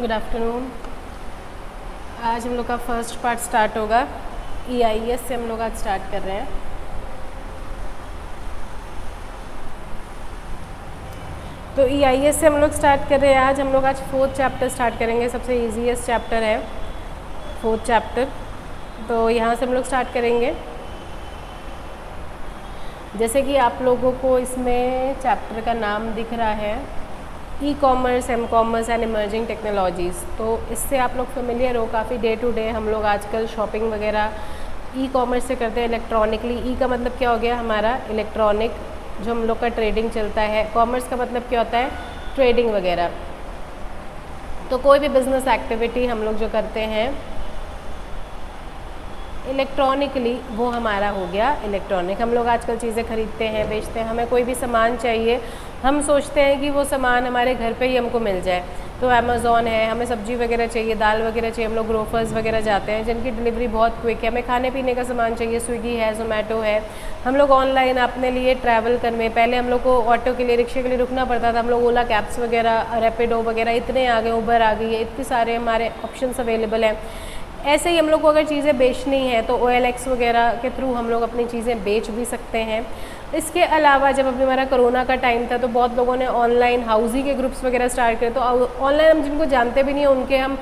Good afternoon. आज हम लोग का फर्स्ट पार्ट स्टार्ट होगा। EIS से हम लोग आज स्टार्ट कर रहे हैं। तो EIS से हम लोग स्टार्ट कर रहे हैं। आज हम लोग फोर्थ चैप्टर स्टार्ट करेंगे। सबसे ईजीएस्ट चैप्टर है फोर्थ चैप्टर, तो यहाँ से हम लोग स्टार्ट करेंगे। जैसे कि आप लोगों को इसमें चैप्टर का नाम दिख रहा है, e commerce, m commerce and emerging technologies. तो इससे आप लोग फेमिलियर हो काफ़ी। डे टू डे हम लोग आजकल शॉपिंग वगैरह ई कॉमर्स से करते हैं इलेक्ट्रॉनिकली। ई का मतलब क्या हो गया हमारा इलेक्ट्रॉनिक, जो हम लोग का ट्रेडिंग चलता है। कॉमर्स का मतलब क्या होता है, ट्रेडिंग वगैरह। तो कोई भी बिजनेस एक्टिविटी हम लोग जो करते हैं इलेक्ट्रॉनिकली, वो हमारा हो गया इलेक्ट्रॉनिक। हम लोग आजकल चीज़ें खरीदते हैं, बेचते हैं। हमें कोई भी सामान चाहिए, हम सोचते हैं कि वो सामान हमारे घर पे ही हमको मिल जाए। तो अमेज़ॉन है, हमें सब्जी वगैरह चाहिए, दाल वगैरह चाहिए, हम लोग ग्रोफर्स वगैरह जाते हैं जिनकी डिलीवरी बहुत क्विक है। हमें खाने पीने का सामान चाहिए, स्विगी है, जोमेटो है। हम लोग ऑनलाइन अपने लिए ट्रैवल करने, पहले हम लोग को ऑटो के लिए, रिक्शे के लिए रुकना पड़ता था। हम लोग ओला कैब्स वगैरह, रैपिडो वगैरह इतने आ गए, उबर आ गई है, इतने सारे हमारे ऑप्शंस अवेलेबल हैं। ऐसे ही हम लोग को अगर चीज़ें बेचनी है तो OLX वगैरह के थ्रू हम लोग अपनी चीज़ें बेच भी सकते हैं। इसके अलावा जब अभी हमारा कोरोना का टाइम था तो बहुत लोगों ने ऑनलाइन हाउसी के ग्रुप्स वगैरह स्टार्ट करे। तो ऑनलाइन हम जिनको जानते भी नहीं हैं उनके हम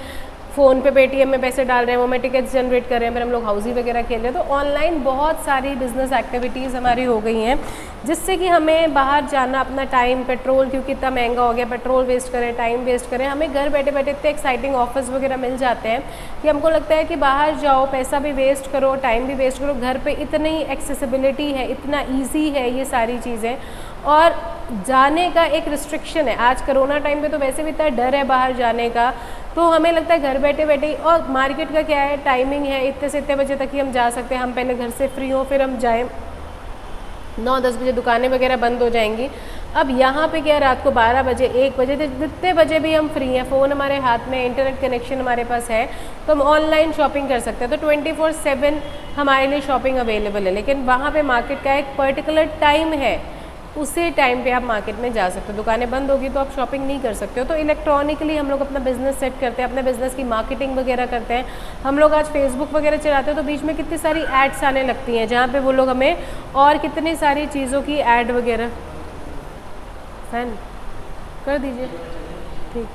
फ़ोन पे पेटीएम में पैसे डाल रहे हैं, वो में टिकट्स जनरेट कर रहे हैं, फिर हम लोग हाउसी वगैरह खेल रहे हैं। तो ऑनलाइन बहुत सारी बिजनेस एक्टिविटीज़ हमारी हो गई हैं, जिससे कि हमें बाहर जाना, अपना टाइम, पेट्रोल क्योंकि इतना महंगा हो गया, पेट्रोल वेस्ट करें, टाइम वेस्ट करें, हमें घर बैठे बैठे इतने एक्साइटिंग ऑफर्स वगैरह मिल जाते हैं कि हमको लगता है कि बाहर जाओ, पैसा भी वेस्ट करो, टाइम भी वेस्ट करो, घर पे इतनी एक्सेसिबिलिटी है, इतना ईजी है ये सारी चीज़ें। और जाने का एक रिस्ट्रिक्शन है। आज कोरोना टाइम पे तो वैसे भी इतना डर है बाहर जाने का, तो हमें लगता है घर बैठे बैठे ही। और मार्केट का क्या है, टाइमिंग है, इतने से इतने बजे तक ही हम जा सकते हैं। हम पहले घर से फ्री हो फिर हम जाएं, 9-10 बजे दुकानें वगैरह बंद हो जाएंगी। अब यहाँ पे क्या है, रात को 12 बजे, 1 बजे, जितने बजे भी हम फ्री हैं, फ़ोन हमारे हाथ में, इंटरनेट कनेक्शन हमारे पास है, तो हम ऑनलाइन शॉपिंग कर सकते हैं। तो 24/7 हमारे लिए शॉपिंग अवेलेबल है। लेकिन वहाँ पे मार्केट का एक पर्टिकुलर टाइम है, उसी टाइम पे आप मार्केट में जा सकते हो। दुकानें बंद होगी तो आप शॉपिंग नहीं कर सकते हो। तो इलेक्ट्रॉनिकली हम लोग अपना बिजनेस सेट करते हैं, अपने बिजनेस की मार्केटिंग वगैरह करते हैं। हम लोग आज फेसबुक वगैरह चलाते हैं तो बीच में कितनी सारी एड्स आने लगती हैं, जहाँ पे वो लोग हमें और कितनी सारी चीज़ों की ऐड वगैरह फैन कर दीजिए, ठीक।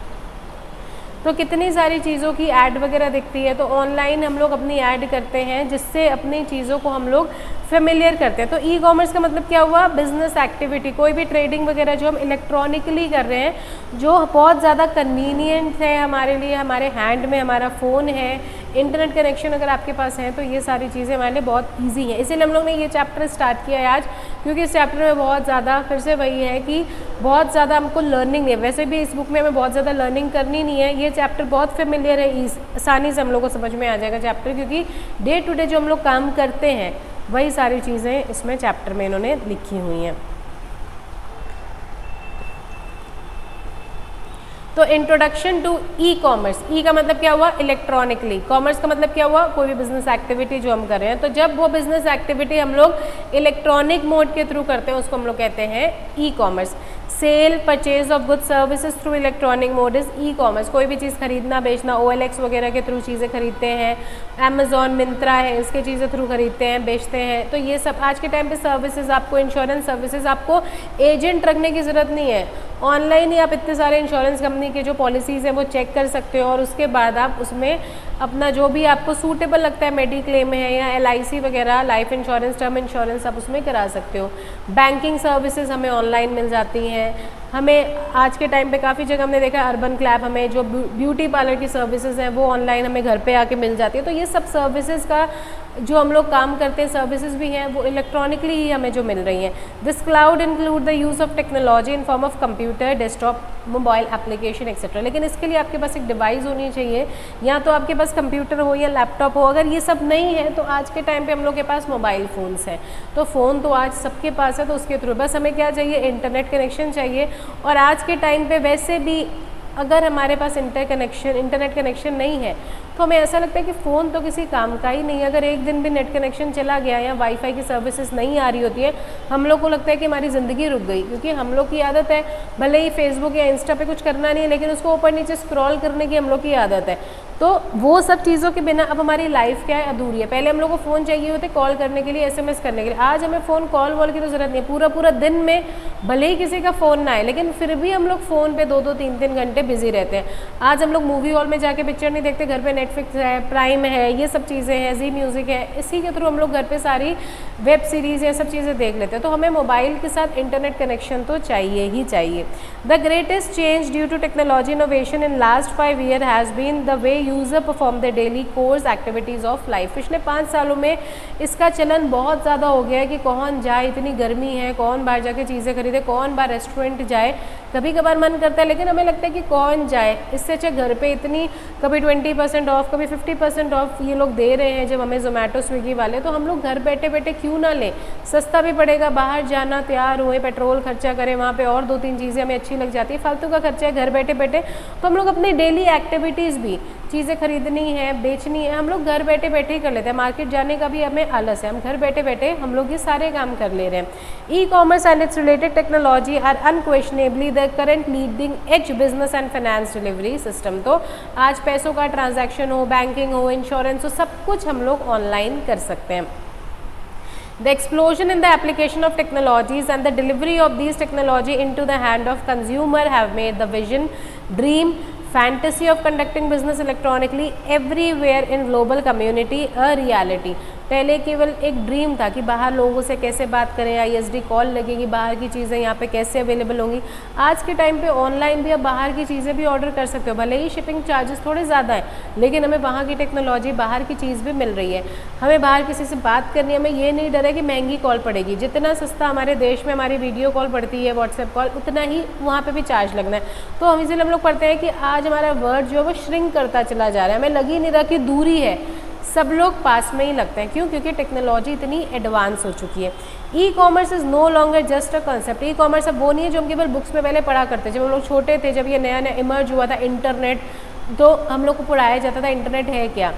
तो कितनी सारी चीज़ों की ऐड वगैरह दिखती है, तो ऑनलाइन हम लोग अपनी ऐड करते हैं, जिससे अपनी चीज़ों को हम लोग फेमिलियर करते हैं। तो ई कॉमर्स का मतलब क्या हुआ, बिजनेस एक्टिविटी, कोई भी ट्रेडिंग वगैरह जो हम इलेक्ट्रॉनिकली कर रहे हैं, जो बहुत ज़्यादा कन्वीनियंट है हमारे लिए। हमारे हैंड में हमारा फ़ोन है, इंटरनेट कनेक्शन अगर आपके पास है, तो ये सारी चीज़ें हमारे लिए बहुत ईजी हैं। इसीलिए हम लोग ने ये चैप्टर स्टार्ट किया है आज, क्योंकि इस चैप्टर में बहुत ज़्यादा, फिर से वही है कि बहुत ज़्यादा हमको लर्निंग नहीं है। वैसे भी इस बुक में हमें बहुत ज़्यादा लर्निंग करनी नहीं है। ये चैप्टर बहुत फेमिलियर है, आसानी से हम लोग को समझ में आ जाएगा चैप्टर, क्योंकि डे टू डे जो हम लोग काम करते हैं वही सारी चीज़ें इसमें चैप्टर में इन्होंने लिखी हुई हैं। तो इंट्रोडक्शन टू ई कॉमर्स। ई का मतलब क्या हुआ, इलेक्ट्रॉनिकली। कॉमर्स का मतलब क्या हुआ, कोई भी बिजनेस एक्टिविटी जो हम कर रहे हैं। तो जब वो बिजनेस एक्टिविटी हम लोग इलेक्ट्रॉनिक मोड के थ्रू करते हैं, उसको हम लोग कहते हैं e commerce. Sale, purchase of good services through electronic mode is e commerce. कोई भी चीज़ खरीदना, बेचना, OLX वगैरह के थ्रू चीज़ें खरीदते हैं, अमेज़ॉन, मिंत्रा है, इसके चीज़ें थ्रू खरीदते हैं, बेचते हैं। तो ये सब आज के टाइम पे सर्विसेज, आपको इंश्योरेंस सर्विसेज, आपको एजेंट रखने की ज़रूरत नहीं है। ऑनलाइन ही आप इतने सारे इंश्योरेंस कंपनी के जो पॉलिसीज़ हैं वो चेक कर सकते हो, और उसके बाद आप उसमें अपना जो भी आपको सूटेबल लगता है, मेडिक्लेम है या LIC वगैरह, लाइफ इंश्योरेंस, टर्म इंश्योरेंस, आप उसमें करा सकते हो। बैंकिंग सर्विसेज हमें ऑनलाइन मिल जाती हैं। हमें आज के टाइम पे काफ़ी जगह हमने देखा, अर्बन क्लैब, हमें जो ब्यूटी पार्लर की सर्विसेज हैं वो ऑनलाइन हमें घर पे आके मिल जाती है। तो ये सब सर्विसेज का जो हम लोग काम करते हैं, सर्विसेज भी हैं, वो इलेक्ट्रॉनिकली ही हमें जो मिल रही हैं। This cloud include the use of technology in form of computer, desktop, mobile application etcetera. लेकिन इसके लिए आपके पास एक डिवाइस होनी चाहिए, या तो आपके पास कंप्यूटर हो या लैपटॉप हो। अगर ये सब नहीं है तो आज के टाइम पे हम लोग के पास मोबाइल फ़ोन्स हैं। तो फ़ोन तो आज सबके पास है, तो उसके थ्रू बस हमें क्या चाहिए, इंटरनेट कनेक्शन चाहिए। और आज के टाइम पे वैसे भी अगर हमारे पास इंटरनेट कनेक्शन नहीं है तो हमें ऐसा लगता है कि फ़ोन तो किसी काम का ही नहीं है। अगर एक दिन भी नेट कनेक्शन चला गया या वाईफाई की सर्विसेज नहीं आ रही होती है, हम लोग को लगता है कि हमारी ज़िंदगी रुक गई, क्योंकि हम लोग की आदत है भले ही फेसबुक या इंस्टा पे कुछ करना नहीं है, लेकिन उसको ऊपर नीचे स्क्रॉल करने की हम लोग की आदत है। तो वो सब चीज़ों के बिना अब हमारी लाइफ क्या है, अधूरी है। पहले हम लोग को फ़ोन चाहिए होते कॉल करने के लिए, एसएमएस करने के लिए। आज हमें फ़ोन कॉल वॉल की तो ज़रूरत नहीं है। पूरा पूरा दिन में भले ही किसी का फ़ोन ना आए, लेकिन फिर भी हम लोग फ़ोन पे 2-2 3-3 घंटे बिजी रहते हैं। आज हम लोग मूवी हॉल में जाके पिक्चर नहीं देखते, घर पे नेटफ्लिक्स है, प्राइम है, ये सब चीज़ें हैं, जी म्यूज़िक है, इसी के थ्रू हम लोग घर पे सारी वेब सीरीज़ ये सब चीज़ें देख लेते हैं। तो हमें मोबाइल के साथ इंटरनेट कनेक्शन तो चाहिए ही चाहिए। The greatest change due to technology innovation in last 5 year has been the way user perform the daily course activities of life. पिछले 5 सालों में इसका चलन बहुत ज़्यादा हो गया है कि कौन जाए, इतनी गर्मी है, कौन बाहर जाके चीज़ें खरीदे, कौन बाहर रेस्टोरेंट जाए। कभी कभार मन करता है, लेकिन हमें लगता है कि कौन जाए, इससे अच्छा घर पे इतनी कभी 20% ऑफ, कभी 50% ऑफ ये लोग दे रहे हैं जब हमें जोमेटो स्विगी वाले, तो हम लोग घर बैठे बैठे क्यों ना लें। सस्ता भी पड़ेगा, बाहर जाना, तैयार हुए, पेट्रोल खर्चा करें, वहाँ पे और 2-3 चीज़ें हमें अच्छी लग जाती है, फालतू का खर्चा है घर बैठे बैठे। तो हम लोग अपनी डेली एक्टिविटीज़ भी, चीज़ें खरीदनी है, बेचनी है, हम लोग घर बैठे बैठे ही कर लेते हैं। मार्केट जाने का भी हमें आलस है, हम घर बैठे बैठे हम लोग ये सारे काम कर ले रहे हैं। E commerce and its related technology are unquestionably the current leading edge business and finance delivery system. तो आज पैसों का ट्रांजैक्शन हो, बैंकिंग हो, इंश्योरेंस हो, सब कुछ हम लोग ऑनलाइन कर सकते हैं। The explosion in the application of technologies and the delivery of these technology into the hand of consumer have made the vision, dream, fantasy of conducting business electronically everywhere in global community a reality। पहले केवल एक dream था कि बाहर लोगों से कैसे बात करें, ISD कॉल लगेगी, बाहर की चीज़ें यहाँ पे कैसे अवेलेबल होंगी। आज के टाइम पे ऑनलाइन भी अब बाहर की चीज़ें भी ऑर्डर कर सकते हो, भले ही शिपिंग चार्जेस थोड़े ज़्यादा हैं, लेकिन हमें वहाँ की टेक्नोलॉजी, बाहर की चीज़ भी मिल रही है। हमें बाहर किसी से बात करनी है, हमें ये नहीं डर है कि महंगी कॉल पड़ेगी। जितना सस्ता हमारे देश में हमारी वीडियो कॉल पड़ती है, व्हाट्सएप कॉल, उतना ही वहाँ पर भी चार्ज लगना है। तो हम इसलिए हम लोग पढ़ते हैं कि आज हमारा वर्ड जो है वो श्रिंक करता चला जा रहा है, हमें लग ही नहीं रहा कि दूरी है, सब लोग पास में ही लगते हैं। क्यों? क्योंकि टेक्नोलॉजी इतनी एडवांस हो चुकी है। E commerce is no longer just a concept. E commerce अब वो नहीं है जो हम केवल बुक्स में पहले पढ़ा करते। जब हम लोग छोटे थे, जब ये नया नया इमर्ज हुआ था इंटरनेट, तो हम लोग को पढ़ाया जाता था इंटरनेट है क्या,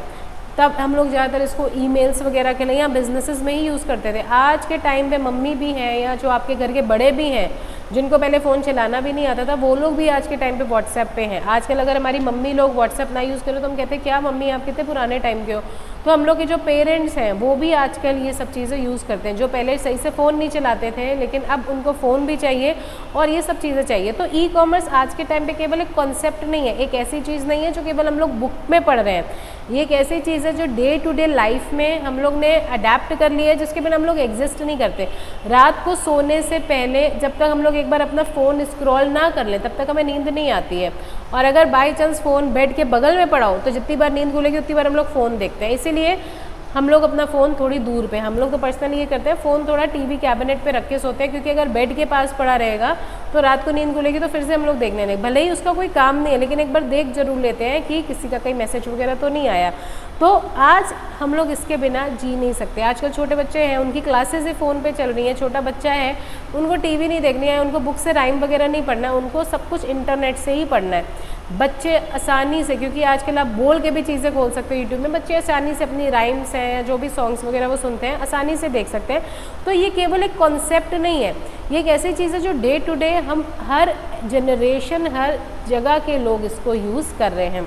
तब हम लोग ज़्यादातर इसको ईमेल्स वगैरह के लिए या बिजनेसेस में ही यूज़ करते थे। आज के टाइम पे मम्मी भी हैं या जो आपके घर के बड़े भी हैं जिनको पहले फ़ोन चलाना भी नहीं आता था, वो लोग भी आज के टाइम पे व्हाट्सएप पे हैं। आजकल अगर हमारी मम्मी लोग व्हाट्सएप ना यूज़ करें तो हम कहते हैं क्या मम्मी आप कितने पुराने टाइम के हो। तो हम लोग के जो पेरेंट्स हैं वो भी आजकल ये सब चीज़ें यूज़ करते हैं, जो पहले सही से फ़ोन नहीं चलाते थे, लेकिन अब उनको फ़ोन भी चाहिए और ये सब चीज़ें चाहिए। तो ई कॉमर्स आज के टाइम पे केवल एक कॉन्सेप्ट नहीं है, एक ऐसी चीज़ नहीं है जो केवल हम लोग बुक में पढ़ रहे हैं। ये एक ऐसी चीज़ है जो डे टू डे लाइफ में हम लोग ने अडेप्ट कर लिया है, जिसके बिना हम लोग एग्जिस्ट नहीं करते। रात को सोने से पहले जब तक हम लोग एक बार अपना फ़ोन स्क्रॉल ना कर लें, तब तक हमें नींद नहीं आती है। और अगर बाई चांस फ़ोन बेड के बगल में पड़ा हो तो जितनी बार नींद खुलेगी उतनी बार हम लोग फ़ोन देखते हैं। इसीलिए हम लोग अपना फ़ोन थोड़ी दूर पे, हम लोग तो पर्सनली ये करते हैं, फ़ोन थोड़ा टीवी कैबिनेट पे रख के सोते हैं, क्योंकि अगर बेड के पास पड़ा रहेगा तो रात को नींद खुलेगी तो फिर से हम लोग देखने लगे। भले ही उसका कोई काम नहीं है, लेकिन एक बार देख जरूर लेते हैं कि किसी का कोई मैसेज वगैरह तो नहीं आया। तो आज हम लोग इसके बिना जी नहीं सकते। आजकल छोटे बच्चे हैं, उनकी क्लासेस ही फ़ोन पे चल रही हैं। छोटा बच्चा है, उनको टीवी नहीं देखनी है, उनको बुक से राइम वगैरह नहीं पढ़ना है, उनको सब कुछ इंटरनेट से ही पढ़ना है। बच्चे आसानी से, क्योंकि आजकल आप बोल के भी चीज़ें खोल सकते हो यूट्यूब में, बच्चे आसानी से अपनी राइम्स हैं, जो भी सॉन्ग्स वगैरह वो सुनते हैं, आसानी से देख सकते हैं। तो ये केवल एक कॉन्सेप्ट नहीं है, ये एक ऐसी चीज़ है जो डे टू डे हम हर जनरेशन, हर जगह के लोग इसको यूज़ कर रहे हैं।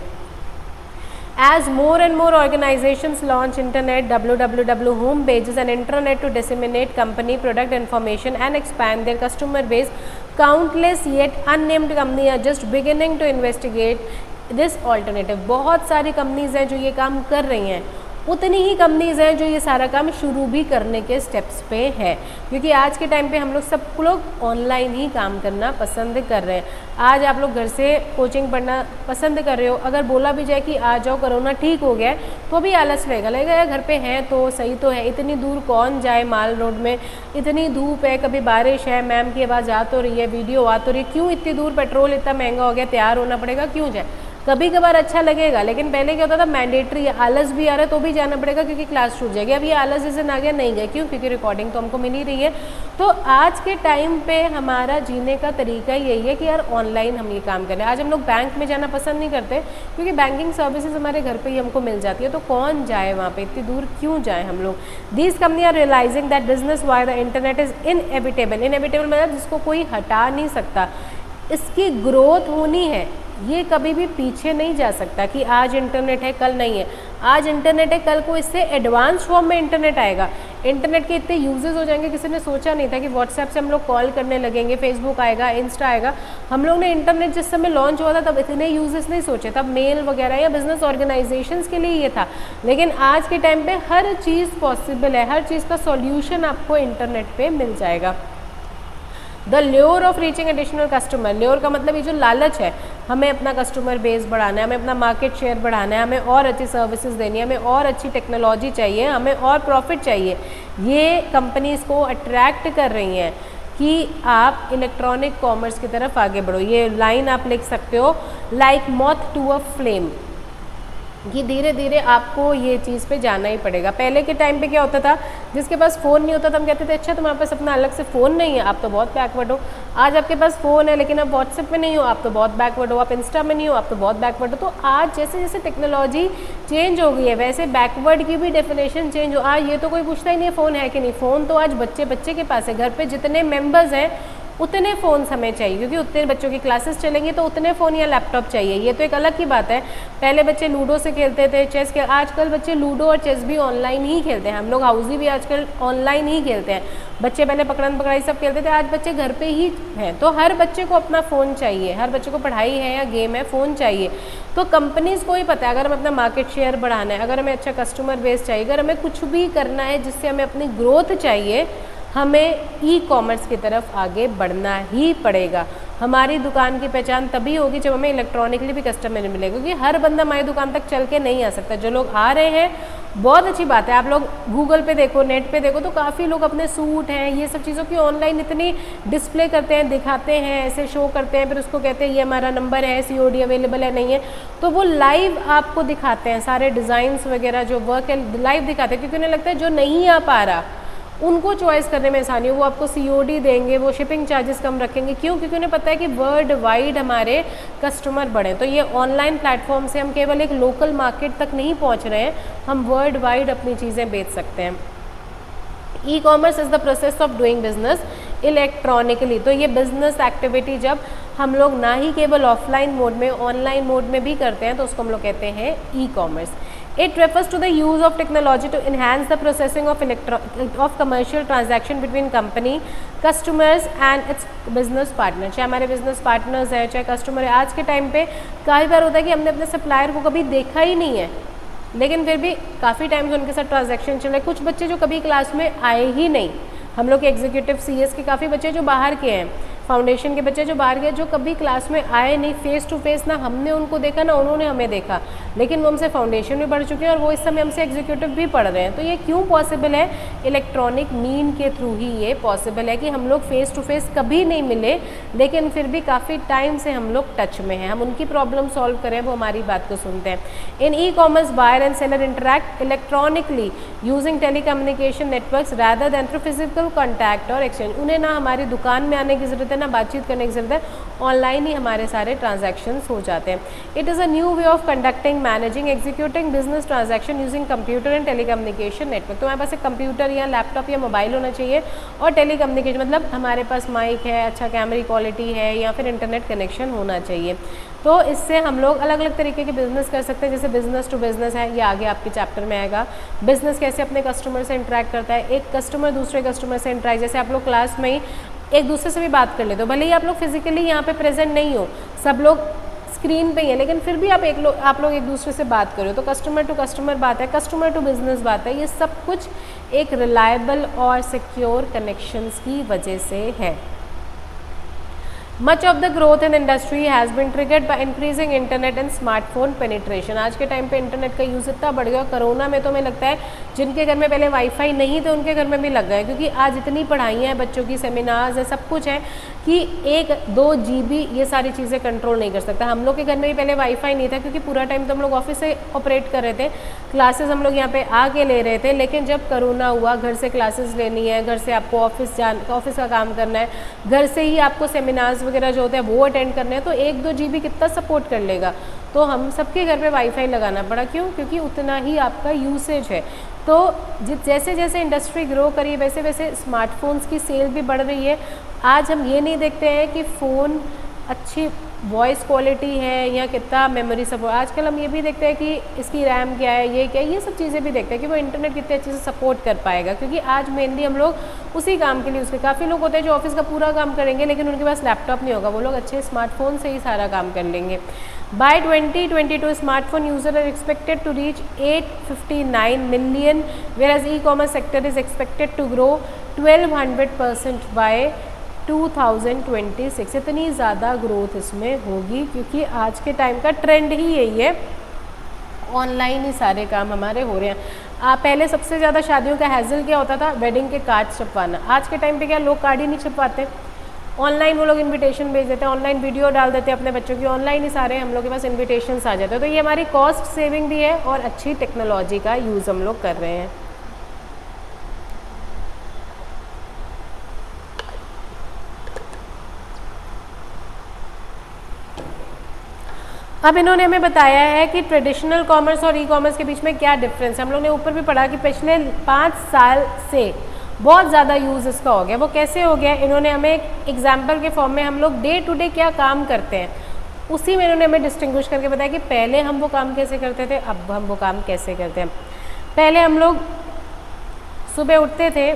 As more and more organizations launch internet www home pages and intranet to disseminate company product information and expand their customer base, countless yet unnamed companies are just beginning to investigate this alternative। बहुत सारी companies हैं जो ये काम कर रही हैं, उतनी ही कंपनीज हैं जो ये सारा काम शुरू भी करने के स्टेप्स पे है, क्योंकि आज के टाइम पे हम लोग सब लोग ऑनलाइन ही काम करना पसंद कर रहे हैं। आज आप लोग घर से कोचिंग पढ़ना पसंद कर रहे हो, अगर बोला भी जाए कि आ जाओ कोरोना ठीक हो गया है तो भी आलस लगेगा यार घर पे हैं तो सही तो है, इतनी दूर कौन जाए, माल रोड में इतनी धूप है, कभी बारिश है, मैम की आवाज़ आ तो रही है, वीडियो आ तो रही है, क्यों इतनी दूर, पेट्रोल इतना महंगा हो गया, तैयार होना पड़ेगा, क्यों जाए। कभी कभार अच्छा लगेगा, लेकिन पहले क्या होता था मैंडेटरी, आलस भी आ रहा है तो भी जाना पड़ेगा क्योंकि क्लास छूट जाएगी। अब ये आलस जैसे आ गया, नहीं गए, क्यों? क्योंकि रिकॉर्डिंग तो हमको मिल ही रही है। तो आज के टाइम पे हमारा जीने का तरीका यही है कि यार ऑनलाइन हम ये काम करें। आज हम लोग बैंक में जाना पसंद नहीं करते क्योंकि बैंकिंग सर्विसेज हमारे घर पे ही हमको मिल जाती है, तो कौन जाए वहाँ पे, इतनी दूर क्यों जाए हम लोग। These company are realising that business via the internet is inevitable. Inevitable मतलब जिसको कोई हटा नहीं सकता, इसकी ग्रोथ होनी है, ये कभी भी पीछे नहीं जा सकता कि आज इंटरनेट है कल नहीं है। आज इंटरनेट है, कल को इससे एडवांस फॉर्म में इंटरनेट आएगा। इंटरनेट के इतने यूजेस हो जाएंगे, किसी ने सोचा नहीं था कि व्हाट्सएप से हम लोग कॉल करने लगेंगे, फेसबुक आएगा, इंस्टा आएगा। हम लोग ने इंटरनेट जिस समय लॉन्च हुआ था तब इतने यूजेस नहीं सोचे, तब मेल वगैरह या बिजनेस ऑर्गेनाइजेशंस के लिए ये था। लेकिन आज के टाइम पे हर चीज़ पॉसिबल है, हर चीज़ का सॉल्यूशन आपको इंटरनेट पे मिल जाएगा। The lure of reaching additional customer, lure का मतलब ये जो लालच है, हमें अपना कस्टमर बेस बढ़ाना है, हमें अपना मार्केट शेयर बढ़ाना है, हमें और अच्छी सर्विसेज देनी है, हमें और अच्छी टेक्नोलॉजी चाहिए, हमें और प्रॉफिट चाहिए, ये कंपनीज़ को अट्रैक्ट कर रही हैं कि आप इलेक्ट्रॉनिक कॉमर्स की तरफ आगे बढ़ो। ये लाइन आप लिख सकते हो, like moth to a flame, कि धीरे धीरे आपको ये चीज़ पे जाना ही पड़ेगा। पहले के टाइम पे क्या होता था, जिसके पास फ़ोन नहीं होता था हम कहते थे अच्छा तुम्हारे पास अपना अलग से फ़ोन नहीं है, आप तो बहुत बैकवर्ड हो। आज आपके पास फ़ोन है लेकिन आप व्हाट्सएप में नहीं हो, आप तो बहुत बैकवर्ड हो। आप इंस्टा में नहीं हो, आप तो बहुत बैकवर्ड हो। तो आज जैसे जैसे टेक्नोलॉजी चेंज हो गई है वैसे बैकवर्ड की भी डेफिनेशन चेंज हो। आज ये तो कोई पूछता ही नहीं है फ़ोन है कि नहीं, फ़ोन तो आज बच्चे बच्चे के पास है। घर पर जितने मेम्बर्स हैं उतने फ़ोन हमें चाहिए, क्योंकि उतने बच्चों की क्लासेस चलेंगी तो उतने फ़ोन या लैपटॉप चाहिए। ये तो एक अलग की बात है। पहले बच्चे लूडो से खेलते थे, चेस के, आजकल बच्चे लूडो और चेस भी ऑनलाइन ही खेलते हैं। हम लोग हाउसी भी आजकल ऑनलाइन ही खेलते हैं। बच्चे पहले पकड़न पकड़ाई सब खेलते थे, आज बच्चे घर पे ही हैं। तो हर बच्चे को अपना फ़ोन चाहिए, हर बच्चे को पढ़ाई है या गेम है, फ़ोन चाहिए। तो कंपनीज़ को ही पता है अगर हमें अपना मार्केट शेयर बढ़ाना है, अगर हमें अच्छा कस्टमर बेस चाहिए, अगर हमें कुछ भी करना है जिससे हमें अपनी ग्रोथ चाहिए, हमें ई कॉमर्स की तरफ आगे बढ़ना ही पड़ेगा। हमारी दुकान की पहचान तभी होगी जब हमें इलेक्ट्रॉनिकली भी कस्टमर मिलेगा, क्योंकि हर बंदा हमारी दुकान तक चल के नहीं आ सकता। जो लोग आ रहे हैं बहुत अच्छी बात है, आप लोग गूगल पे देखो, नेट पे देखो, तो काफ़ी लोग अपने सूट हैं ये सब चीज़ों की ऑनलाइन इतनी डिस्प्ले करते हैं, दिखाते हैं, ऐसे शो करते हैं, फिर उसको कहते हैं ये हमारा नंबर है, COD अवेलेबल है नहीं है, तो वो लाइव आपको दिखाते हैं सारे डिज़ाइंस वगैरह जो वर्क है लाइव दिखाते हैं, क्योंकि उन्हें लगता है जो नहीं आ पा रहा उनको चॉइस करने में आसानी हो, वो आपको COD देंगे, वो शिपिंग चार्जेस कम रखेंगे। क्यों? क्योंकि उन्हें पता है कि वर्ल्ड वाइड हमारे कस्टमर बढ़े। तो ये ऑनलाइन प्लेटफॉर्म से हम केवल एक लोकल मार्केट तक नहीं पहुंच रहे हैं, हम वर्ल्ड वाइड अपनी चीज़ें बेच सकते हैं। E commerce is the process of doing business electronically. तो ये बिजनेस एक्टिविटी जब हम लोग ना ही केवल ऑफलाइन मोड में, ऑनलाइन मोड में भी करते हैं तो उसको हम लोग कहते हैं e commerce. It refers to the use of technology to enhance the processing of commercial transaction between company, customers and its business partner। चाहे हमारे business partners हैं, चाहे customer है। आज के टाइम पे कई बार होता है कि हमने अपने सप्लायर को कभी देखा ही नहीं है, लेकिन फिर भी काफ़ी टाइम से उनके साथ ट्रांजैक्शन चल रहा है। कुछ बच्चे जो कभी क्लास में आए ही नहीं, हम लोग के एग्जीक्यूटिव CS के काफ़ी बच्चे जो बाहर के हैं, फाउंडेशन के बच्चे जो बाहर गए, जो कभी क्लास में आए नहीं, फेस टू फेस ना हमने उनको देखा ना उन्होंने हमें देखा, लेकिन वो हमसे फाउंडेशन भी पढ़ चुके हैं और वो इस समय हमसे एग्जीक्यूटिव भी पढ़ रहे हैं। तो ये क्यों पॉसिबल है? इलेक्ट्रॉनिक मीन के थ्रू ही ये पॉसिबल है कि हम लोग फेस टू फेस कभी नहीं मिले, लेकिन फिर भी काफ़ी टाइम से हम लोग टच में हैं, हम उनकी प्रॉब्लम सॉल्व करें, वो हमारी बात को सुनते हैं। In e commerce buyer and seller interact electronically using telecommunication networks rather than through physical contact और एक्सचेंज। उन्हें ना हमारी दुकान में आने की ज़रूरत है, ना बातचीत करने की ज़रूरत है, ऑनलाइन ही हमारे सारे ट्रांजैक्शंस हो जाते हैं। It is a new way of conducting, managing, executing business transaction using computer and telecommunication network. तो हमारे पास एक कंप्यूटर या लैपटॉप या मोबाइल होना चाहिए और टेलीकम्युनिकेशन मतलब हमारे पास माइक है, अच्छा कैमरा क्वालिटी है या फिर इंटरनेट कनेक्शन होना चाहिए। तो इससे हम लोग अलग अलग तरीके के बिजनेस कर सकते हैं, जैसे बिजनेस टू बिजनेस है, ये आगे आपके चैप्टर में आएगा। बिजनेस कैसे अपने कस्टमर से इंटरेक्ट करता है, एक कस्टमर दूसरे कस्टमर से इंटरेक्ट, जैसे आप लोग क्लास में ही एक दूसरे से भी बात कर लेते हो, भले ही आप लोग फिजिकली यहाँ पे प्रेजेंट नहीं हो, सब लोग स्क्रीन पे ही है, लेकिन फिर भी आप लोग एक दूसरे से बात करो, तो कस्टमर टू कस्टमर बात है, कस्टमर टू बिजनेस बात है। ये सब कुछ एक रिलायबल और सिक्योर कनेक्शंस की वजह से है। Much of the growth in industry has been triggered by increasing internet and smartphone penetration. आज के टाइम पे इंटरनेट का यूज़ इतना बढ़ गया, कोरोना में तो हमें लगता है जिनके घर में पहले वाईफाई नहीं थे उनके घर में भी लग गए, क्योंकि आज इतनी पढ़ाइयाँ हैं, बच्चों की सेमिनार्स है, सब कुछ है कि 1-2 GB ये सारी चीज़ें कंट्रोल नहीं कर सकता। हम लोग के घर में भी पहले वाईफाई नहीं था, क्योंकि पूरा टाइम तो हम लोग ऑफिस से ऑपरेट कर रहे थे, क्लासेस हम लोग यहाँ पे आके ले रहे थे। लेकिन जब कोरोना हुआ, घर से क्लासेस लेनी है, घर से आपको ऑफिस का काम करना है, घर से ही आपको सेमिनार्स वगैरह जो होते हैं वो अटेंड करने हैं, तो 1-2 GB कितना सपोर्ट कर लेगा। तो हम सबके घर पे वाईफाई लगाना पड़ा। क्यों? क्योंकि उतना ही आपका यूसेज है। तो जैसे जैसे इंडस्ट्री ग्रो करी वैसे वैसे स्मार्टफोन्स की सेल भी बढ़ रही है। आज हम ये नहीं देखते हैं कि फ़ोन अच्छी वॉइस क्वालिटी है या कितना मेमोरी सपोर्ट, आजकल हम ये भी देखते हैं कि इसकी रैम क्या है, ये क्या है, ये सब चीज़ें भी देखते हैं कि वो इंटरनेट कितने अच्छे से सपोर्ट कर पाएगा। क्योंकि आज मेनली हम लोग उसी काम के लिए उसके, काफ़ी लोग होते हैं जो ऑफिस का पूरा काम करेंगे लेकिन उनके पास लैपटॉप नहीं होगा, वो लोग अच्छे स्मार्टफोन से ही सारा काम कर लेंगे। By 2022, smartphone users are expected to reach 859 million, whereas e-commerce sector is expected to grow 1200% by 2026। इतनी ज़्यादा ग्रोथ इसमें होगी क्योंकि आज के टाइम का ट्रेंड ही यही है, ऑनलाइन ही सारे काम हमारे हो रहे हैं। पहले सबसे ज़्यादा शादियों का हैजल क्या होता था? वेडिंग के कार्ड छपवाना। आज के टाइम पे क्या लोग कार्ड ही नहीं छपवाते, ऑनलाइन वो लोग इनविटेशन भेज देते हैं, ऑनलाइन वीडियो डाल देते हैं अपने बच्चों की, ऑनलाइन ही सारे हम लोग के पास इनविटेशंस आ जाते हैं। तो ये हमारी कॉस्ट सेविंग भी है और अच्छी टेक्नोलॉजी का यूज़ हम लोग कर रहे हैं। अब इन्होंने हमें बताया है कि ट्रेडिशनल कॉमर्स और ई कॉमर्स के बीच में क्या डिफरेंस है। हम लोग ने ऊपर भी पढ़ा कि पिछले 5 साल से बहुत ज़्यादा यूज़ इसका हो गया। वो कैसे हो गया? इन्होंने हमें एक एग्जाम्पल के फॉर्म में, हम लोग डे टू डे क्या काम करते हैं उसी में इन्होंने हमें डिस्टिंग्विश करके बताया कि पहले हम वो काम कैसे करते थे, अब हम वो काम कैसे करते हैं। पहले हम लोग सुबह उठते थे,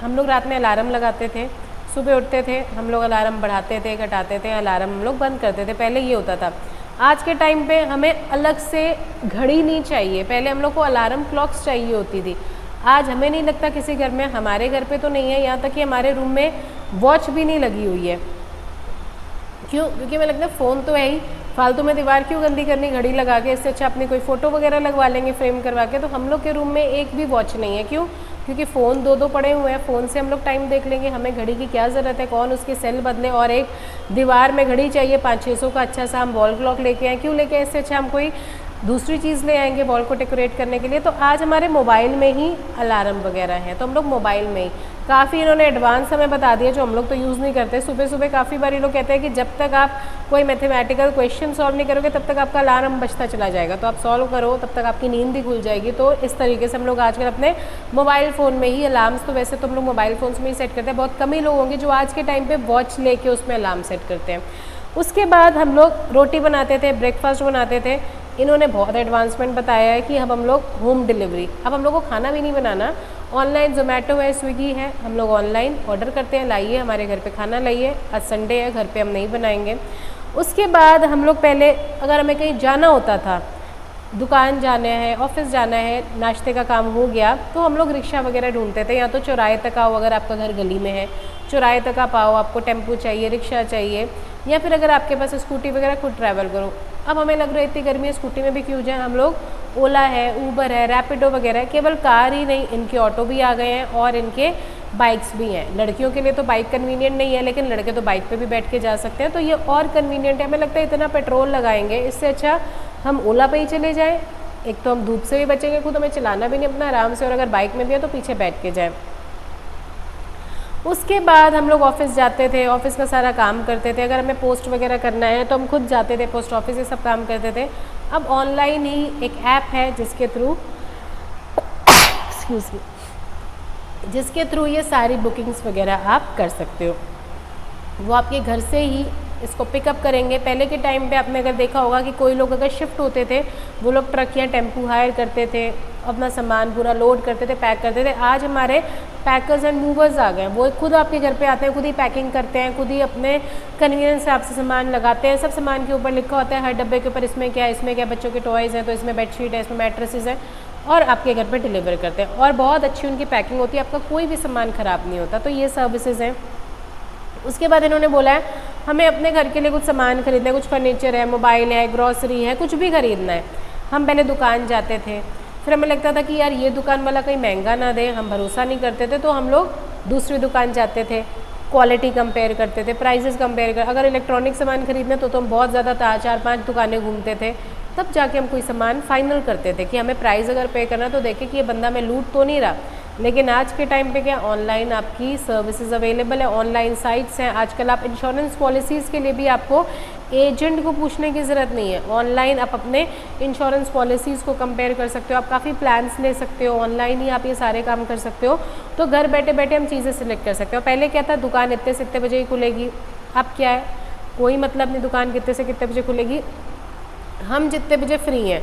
हम लोग रात में अलार्म लगाते थे, सुबह उठते थे हम लोग अलार्म बढ़ाते थे, घटाते थे, अलार्म हम लोग बंद करते थे, पहले ये होता था। आज के टाइम पे हमें अलग से घड़ी नहीं चाहिए, पहले हम लोग को अलार्म क्लॉक्स चाहिए होती थी। आज हमें नहीं लगता किसी घर में, हमारे घर पे तो नहीं है, यहाँ तक कि हमारे रूम में वॉच भी नहीं लगी हुई है। क्यों? क्योंकि हमें लगता है फ़ोन तो है ही, फालतू में दीवार क्यों गंदी करनी घड़ी लगा के, इससे अच्छा अपनी कोई फ़ोटो वगैरह लगवा लेंगे फ्रेम करवा के। तो हम लोग के रूम में एक भी वॉच नहीं है। क्यों? क्योंकि फ़ोन 2-2 पड़े हुए हैं, फ़ोन से हम लोग टाइम देख लेंगे, हमें घड़ी की क्या ज़रूरत है, कौन उसकी सेल बदले। और एक दीवार में घड़ी चाहिए 500-600 का अच्छा सा, हम वॉल क्लॉक लेके आए, क्यों लेके आए? इससे अच्छा हम कोई दूसरी चीज़ ले आएंगे वॉल को डेकोरेट करने के लिए। तो आज हमारे मोबाइल में ही अलार्म वगैरह हैं, तो हम लोग मोबाइल में ही काफ़ी इन्होंने एडवांस हमें बता दिया जो हम लोग तो यूज़ नहीं करते। सुबह सुबह काफ़ी बार लोग कहते हैं कि जब तक आप कोई मैथमेटिकल क्वेश्चन सॉल्व नहीं करोगे तब तक आपका अलार्म बजता चला जाएगा, तो आप सॉल्व करो तब तक आपकी नींद भी खुल जाएगी। तो इस तरीके से हम लोग आजकल अपने मोबाइल फ़ोन में ही अलार्म्स, तो वैसे तो हम लोग मोबाइल फ़ोन्स में ही सेट करते हैं, बहुत कम ही लोग होंगे जो आज के टाइम पर वॉच लेके उसमें अलार्म सेट करते हैं। उसके बाद हम लोग रोटी बनाते थे, ब्रेकफास्ट बनाते थे। इन्होंने बहुत एडवांसमेंट बताया है कि अब हम लोग होम डिलीवरी, अब हम लोग को खाना भी नहीं बनाना, ऑनलाइन ज़ोमैटो है, स्विगी है, हम लोग ऑनलाइन ऑर्डर करते हैं, लाइए हमारे घर पे खाना लाइए। आज संडे है, घर पे हम नहीं बनाएंगे। उसके बाद हम लोग पहले अगर हमें कहीं जाना होता था, दुकान जाना है, ऑफिस जाना है, नाश्ते का काम हो गया, तो हम लोग रिक्शा वगैरह ढूंढते थे, या तो चौराहे तक आओ अगर आपका घर गली में है, चौराहे तक आप आओ, आपको टेम्पो चाहिए, रिक्शा चाहिए, या फिर अगर आपके पास स्कूटी वगैरह खुद ट्रैवल करो। अब हमें लग रहा है इतनी गर्मी है, स्कूटी में भी क्यों जाए, हम लोग ओला है, ऊबर है, रैपिडो वगैरह है। केवल कार ही नहीं, इनके ऑटो भी आ गए हैं और इनके बाइक्स भी हैं। लड़कियों के लिए तो बाइक कन्वीनियंट नहीं है, लेकिन लड़के तो बाइक पे भी बैठ के जा सकते हैं, तो ये और कन्वीनियंट है। हमें लगता है इतना पेट्रोल लगाएंगे, इससे अच्छा हम ओला पे ही चले जाएँ। एक तो हम धूप से भी बचेंगे, खुद हमें चलाना भी नहीं अपना आराम से, और अगर बाइक में भी है तो पीछे बैठ के जाएँ। उसके बाद हम लोग ऑफिस जाते थे, ऑफिस का सारा काम करते थे। अगर हमें पोस्ट वगैरह करना है तो हम खुद जाते थे पोस्ट ऑफिस, ये सब काम करते थे। अब ऑनलाइन ही एक ऐप है जिसके थ्रू ये सारी बुकिंग्स वगैरह आप कर सकते हो। वो आपके घर से ही इसको पिकअप करेंगे। पहले के टाइम पे आपने अगर देखा होगा कि कोई लोग अगर शिफ्ट होते थे, वो लोग ट्रक या टेम्पू हायर करते थे, अपना सामान पूरा लोड करते थे, पैक करते थे। आज हमारे पैकर्स एंड मूवर्स आ गए, वो खुद आपके घर पे आते हैं, खुद ही पैकिंग करते हैं, खुद ही अपने कन्वीनियंस से आपसे सामान लगाते हैं। सब सामान के ऊपर लिखा होता है, हर डब्बे के ऊपर इसमें क्या है, इसमें क्या, बच्चों के टॉयज़ हैं तो इसमें बेडशीट है, इसमें मैट्रेसेस है, और आपके घर पर डिलीवर करते हैं। और बहुत अच्छी उनकी पैकिंग होती है, आपका कोई भी सामान ख़राब नहीं होता। तो ये सर्विसेज हैं। उसके बाद इन्होंने बोला है हमें अपने घर के लिए कुछ सामान खरीदना है, कुछ फर्नीचर है, मोबाइल है, ग्रॉसरी है, कुछ भी खरीदना है, हम पहले दुकान जाते थे, फिर हमें लगता था कि यार ये दुकान वाला कहीं महंगा ना दे, हम भरोसा नहीं करते थे, तो हम लोग दूसरी दुकान जाते थे, क्वालिटी कंपेयर करते थे, प्राइसेस कंपेयर कर, अगर इलेक्ट्रॉनिक सामान खरीदना तो हम बहुत ज़्यादा 4-5 दुकानें घूमते थे, तब जाके हम कोई सामान फाइनल करते थे कि हमें प्राइस अगर पे करना तो देखें कि ये बंदा मैं लूट तो नहीं रहा। लेकिन आज के टाइम पे क्या ऑनलाइन आपकी सर्विसेज अवेलेबल है, ऑनलाइन साइट्स हैं, आजकल आप इंश्योरेंस पॉलिसीज़ के लिए भी आपको एजेंट को पूछने की ज़रूरत नहीं है, ऑनलाइन आप अपने इंश्योरेंस पॉलिसीज़ को कंपेयर कर सकते हो, आप काफ़ी प्लान्स ले सकते हो, ऑनलाइन ही आप ये सारे काम कर सकते हो, तो घर बैठे बैठे हम चीज़ें सिलेक्ट कर सकते हो। पहले क्या था, दुकान इतने से इतने बजे ही खुलेगी, अब क्या है, कोई मतलब नहीं दुकान कितने से कितने बजे खुलेगी, हम जितने बजे फ्री हैं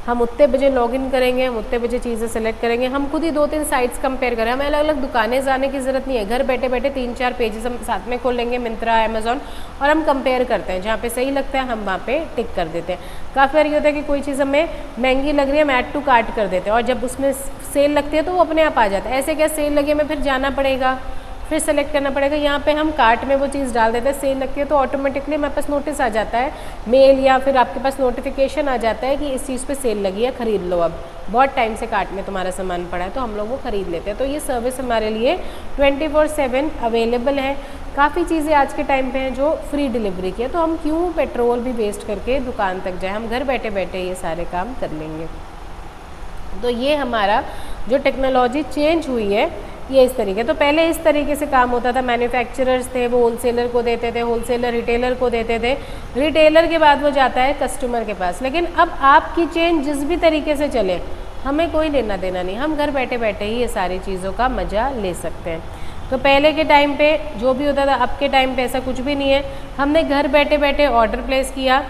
हम उतने बजे लॉगिन करेंगे, हम उतने बजे चीज़ें सेलेक्ट करेंगे, हम खुद ही 2-3 साइट्स कंपेयर करें, हमें अलग अलग दुकानें जाने की ज़रूरत नहीं है, घर बैठे बैठे 3-4 पेजेस हम साथ में खोल लेंगे, मिंत्रा, अमेज़ॉन, और हम कंपेयर करते हैं, जहाँ पे सही लगता है हम वहाँ पे टिक कर देते हैं। काफ़ी बार ये होता है कि कोई चीज़ हमें महंगी लग रही है, हम ऐड टू कार्ट कर देते हैं, और जब उसमें सेल लगती है तो वो अपने आप आ जाता है। ऐसे क्या सेल लगी हमें फिर जाना पड़ेगा, फिर सेलेक्ट करना पड़ेगा, यहाँ पे हम कार्ट में वो चीज़ डाल देते हैं, सेल लगती है तो ऑटोमेटिकली हमारे पास नोटिस आ जाता है, मेल या फिर आपके पास नोटिफिकेशन आ जाता है कि इस चीज़ पे सेल लगी है, ख़रीद लो, अब बहुत टाइम से कार्ट में तुम्हारा सामान पड़ा है, तो हम लोग वो ख़रीद लेते हैं। तो ये सर्विस हमारे लिए 24/7 अवेलेबल है। काफ़ी चीज़ें आज के टाइम पे हैं जो फ्री डिलीवरी की है, तो हम क्यों पेट्रोल भी वेस्ट करके दुकान तक जाए, हम घर बैठे बैठे ये सारे काम कर लेंगे। तो ये हमारा जो टेक्नोलॉजी चेंज हुई है ये इस तरीके, तो पहले इस तरीके से काम होता था, मैन्युफैक्चरर्स थे वो होलसेलर को देते थे, होलसेलर रिटेलर को देते थे, रिटेलर के बाद वो जाता है कस्टमर के पास। लेकिन अब आपकी चेन जिस भी तरीके से चले हमें कोई लेना देना नहीं, हम घर बैठे बैठे ही ये सारी चीज़ों का मज़ा ले सकते हैं। तो पहले के टाइम पे जो भी होता था, अब के टाइम पे ऐसा कुछ भी नहीं है, हमने घर बैठे बैठे ऑर्डर प्लेस किया,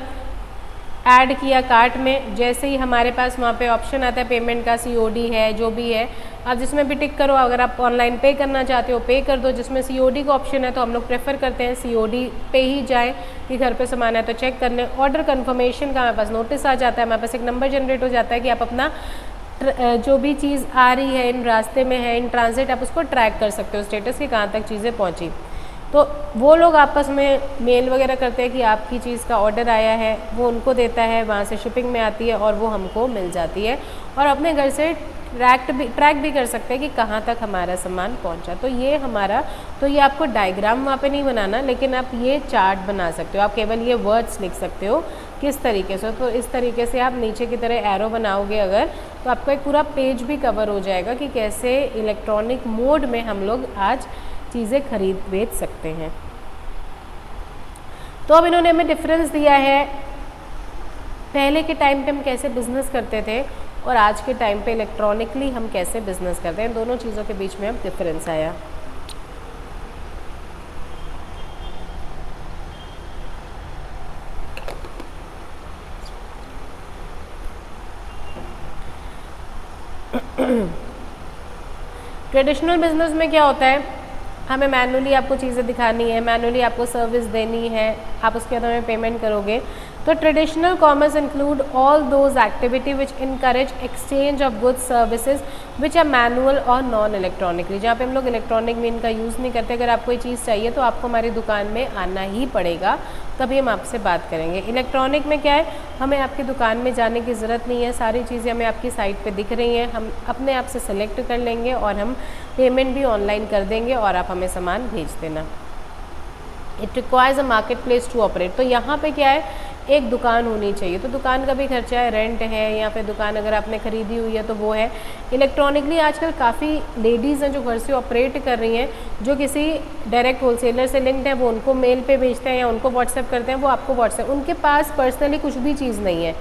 ऐड किया कार्ट में, जैसे ही हमारे पास वहाँ पे ऑप्शन आता है पेमेंट का, COD है, जो भी है आप जिसमें भी टिक करो, अगर आप ऑनलाइन पे करना चाहते हो पे कर दो, जिसमें COD का ऑप्शन है तो हम लोग प्रेफर करते हैं COD पे ही जाएं कि घर पे सामान है तो चेक कर लें। ऑर्डर कन्फर्मेशन का हमारे पास नोटिस आ जाता है, हमारे पास एक नंबर जनरेट हो जाता है कि आप अपना जो भी चीज़ आ रही है, इन रास्ते में है, इन ट्रांजिट, आप उसको ट्रैक कर सकते हो स्टेटस की कहाँ तक चीज़ें पहुँची। तो वो लोग आपस में मेल वगैरह करते हैं कि आपकी चीज़ का ऑर्डर आया है, वो उनको देता है, वहाँ से शिपिंग में आती है और वो हमको मिल जाती है, और अपने घर से ट्रैक भी कर सकते हैं कि कहाँ तक हमारा सामान पहुँचा। तो ये हमारा, तो ये आपको डायग्राम वहाँ पे नहीं बनाना, लेकिन आप ये चार्ट बना सकते हो, आप केवल ये वर्ड्स लिख सकते हो किस तरीके से। तो इस तरीके से आप नीचे की तरह एरो बनाओगे अगर, तो आपका एक पूरा पेज भी कवर हो जाएगा कि कैसे इलेक्ट्रॉनिक मोड में हम लोग आज चीज़ें खरीद बेच सकते हैं। तो अब इन्होंने हमें डिफरेंस दिया है, पहले के टाइम पे हम कैसे बिज़नेस करते थे और आज के टाइम पे इलेक्ट्रॉनिकली हम कैसे बिज़नेस करते हैं, दोनों चीज़ों के बीच में अब डिफरेंस आया। ट्रेडिशनल बिजनेस में क्या होता है, हमें मैनुअली आपको चीज़ें दिखानी है, मैनुअली आपको सर्विस देनी है, आप उसके बाद हमें पेमेंट करोगे। तो traditional commerce include all those activity which encourage exchange of goods services which are manual और नॉन इलेक्ट्रॉनिकली, जहाँ पे हम लोग इलेक्ट्रॉनिक मीन का यूज़ नहीं करते। अगर आपको कोई चीज़ चाहिए तो आपको हमारी दुकान में आना ही पड़ेगा, तभी हम आपसे बात करेंगे। इलेक्ट्रॉनिक में क्या है, हमें आपकी दुकान में जाने की ज़रूरत नहीं है, सारी चीज़ें हमें आपकी साइट पे दिख रही हैं, हम अपने आप से सेलेक्ट कर लेंगे और हम पेमेंट भी ऑनलाइन कर देंगे और आप हमें सामान भेज देना। It requires a market place to operate, तो यहाँ पे क्या है, एक दुकान होनी चाहिए। तो दुकान का भी खर्चा है, रेंट है, या फिर दुकान अगर आपने ख़रीदी हुई है तो वो है। इलेक्ट्रॉनिकली आजकल काफ़ी लेडीज़ हैं जो घर से ऑपरेट कर रही हैं, जो किसी डायरेक्ट होलसेलर से लिंक्ड है, वो उनको मेल पे भेजते हैं या उनको व्हाट्सएप करते हैं, वो आपको व्हाट्सएप, उनके पास पर्सनली कुछ भी चीज़ नहीं है,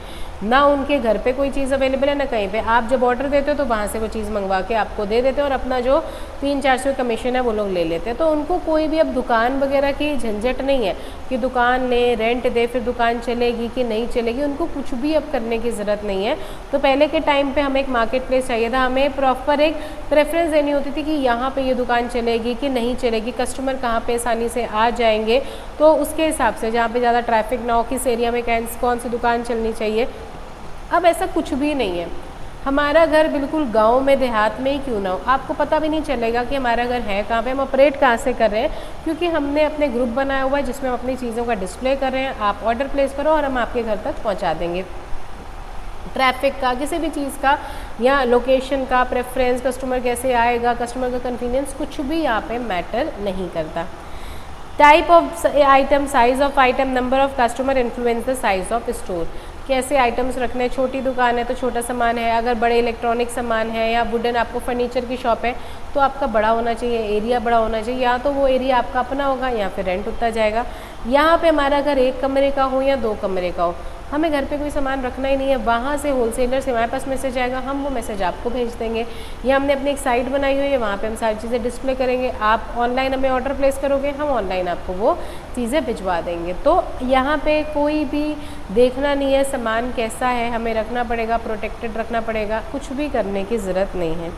ना उनके घर पे कोई चीज़ अवेलेबल है ना कहीं पे। आप जब ऑर्डर देते हो तो वहाँ से वो चीज़ मंगवा के आपको दे देते हैं और अपना जो 300-400 कमीशन है वो लोग ले लेते हैं। तो उनको कोई भी अब दुकान वगैरह की झंझट नहीं है कि दुकान ले, रेंट दे, फिर दुकान चलेगी कि नहीं चलेगी, उनको कुछ भी अब करने की ज़रूरत नहीं है। तो पहले के टाइम पे हमें एक मार्केट प्लेस चाहिए था, हमें प्रॉपर एक प्रेफरेंस देनी होती थी कि यहाँ पे ये दुकान चलेगी कि नहीं चलेगी, कस्टमर कहाँ पे आसानी से आ जाएंगे, तो उसके हिसाब से जहाँ पे ज़्यादा ट्रैफिक ना हो, किस एरिया में कौन सी दुकान चलनी चाहिए। अब ऐसा कुछ भी नहीं है, हमारा घर बिल्कुल गांव में देहात में ही क्यों ना हो, आपको पता भी नहीं चलेगा कि हमारा घर है कहाँ पे, हम ऑपरेट कहाँ से कर रहे हैं, क्योंकि हमने अपने ग्रुप बनाया हुआ है जिसमें हम अपनी चीज़ों का डिस्प्ले कर रहे हैं। आप ऑर्डर प्लेस करो और हम आपके घर तक पहुँचा देंगे। ट्रैफिक का, किसी भी चीज़ का या लोकेशन का प्रेफरेंस, कस्टमर कैसे आएगा, कस्टमर का कन्वीनियंस, कुछ भी यहाँ पे मैटर नहीं करता। Type of item, size of item, number of customer influence the size of store. कैसे आइटम्स रखने हैं, छोटी दुकान है तो छोटा सामान है, अगर बड़े इलेक्ट्रॉनिक सामान है या वुडन आपको फर्नीचर की शॉप है तो आपका बड़ा होना चाहिए, एरिया बड़ा होना चाहिए, या तो वो एरिया आपका अपना होगा या फिर रेंट उतना जाएगा। यहाँ पे हमारा घर 1 कमरे का हो या 2 कमरे का हो, हमें घर पे कोई सामान रखना ही नहीं है, वहाँ से होलसेलर से हमारे पास मैसेज आएगा, हम वो मैसेज आपको भेज देंगे, या हमने अपनी एक साइट बनाई हुई है वहाँ पे हम सारी चीज़ें डिस्प्ले करेंगे, आप ऑनलाइन हमें ऑर्डर प्लेस करोगे, हम ऑनलाइन आपको वो चीज़ें भिजवा देंगे। तो यहाँ पे कोई भी देखना नहीं है सामान कैसा है, हमें रखना पड़ेगा, प्रोटेक्टेड रखना पड़ेगा, कुछ भी करने की ज़रूरत नहीं है।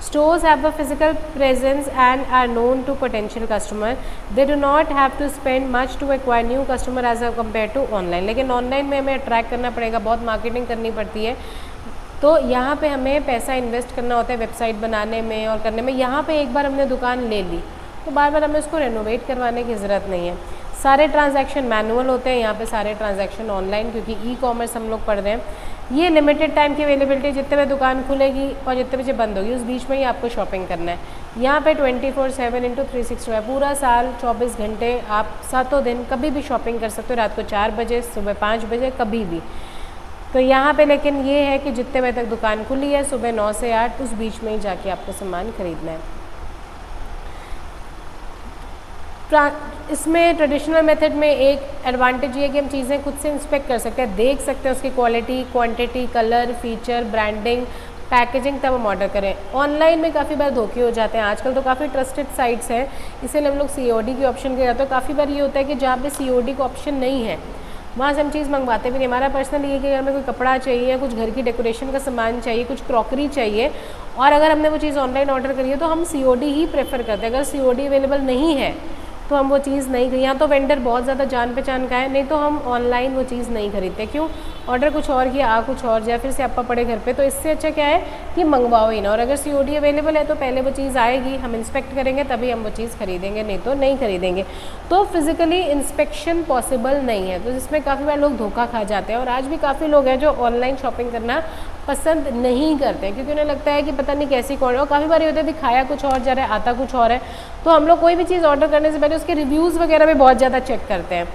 Stores have a physical presence and are known to potential customer. They do not have to spend much to acquire new customer as compared to online. लेकिन ऑनलाइन में हमें अट्रैक्ट करना पड़ेगा, बहुत मार्केटिंग करनी पड़ती है, तो यहाँ पे हमें पैसा इन्वेस्ट करना होता है वेबसाइट बनाने में और करने में। यहाँ पे एक बार हमने दुकान ले ली तो बार बार हमें उसको रेनोवेट करवाने की ज़रूरत नहीं है। सारे ट्रांजैक्शन मैनुअल होते हैं, यहाँ पे सारे ट्रांजैक्शन ऑनलाइन, क्योंकि ई कॉमर्स हम लोग पढ़ रहे हैं। ये लिमिटेड टाइम की अवेलेबिलिटी, जितने बजे दुकान खुलेगी और जितने बजे बंद होगी उस बीच में ही आपको शॉपिंग करना है। यहाँ पे 24/7 × 365 है, पूरा साल 24 घंटे आप 7 दिन कभी भी शॉपिंग कर सकते हो, रात को 4 बजे, सुबह 5 बजे, कभी भी। तो यहाँ पे लेकिन ये है कि जितने बजे तक दुकान खुली है, सुबह 9 से 8, उस बीच में ही जाके आपको सामान खरीदना है। इसमें ट्रेडिशनल मेथड में एक एडवांटेज ये है कि हम चीज़ें खुद से इंस्पेक्ट कर सकते हैं, देख सकते हैं उसकी quality, quantity, colour, feature, branding, packaging, तब हम ऑर्डर करें। ऑनलाइन में काफ़ी बार धोखे हो जाते हैं, आजकल तो काफ़ी ट्रस्टेड साइट्स हैं, इसीलिए हम लोग COD की ऑप्शन के जाते हैं। काफ़ी बार ये होता है कि जहाँ पे COD का ऑप्शन नहीं है वहाँ से हम चीज़ मंगवाते भी नहीं। हमारा पर्सनल ये कि अगर हमें कोई कपड़ा चाहिए, कुछ घर की डेकोरेशन का सामान चाहिए, कुछ क्रॉकरी चाहिए, और अगर हमने वो चीज़ ऑनलाइन ऑर्डर करी है तो हम COD ही प्रेफर करते हैं। अगर COD अवेलेबल नहीं है तो हम वो चीज़ नहीं खरीदें, या तो वेंडर बहुत ज़्यादा जान पहचान का है, नहीं तो हम ऑनलाइन वो चीज़ नहीं खरीदते। क्यों? ऑर्डर कुछ और किया, आ कुछ और जाए, फिर से आपका पड़े घर पे, तो इससे अच्छा क्या है कि मंगवाओ ही ना। और अगर COD अवेलेबल है तो पहले वो चीज़ आएगी, हम इंस्पेक्ट करेंगे, तभी हम वो चीज़ खरीदेंगे, नहीं तो नहीं खरीदेंगे। तो फिज़िकली इंस्पेक्शन पॉसिबल नहीं है, तो जिसमें काफ़ी बार लोग धोखा खा जाते हैं। और आज भी काफ़ी लोग हैं जो ऑनलाइन शॉपिंग करना पसंद नहीं करते हैं, क्योंकि उन्हें लगता है कि पता नहीं कैसी कौन, और काफ़ी बार ये होता है दिखाया कुछ और जा रहा है, आता कुछ और है। तो हम लोग कोई भी चीज़ ऑर्डर करने से पहले उसके रिव्यूज़ वगैरह भी बहुत ज़्यादा चेक करते हैं।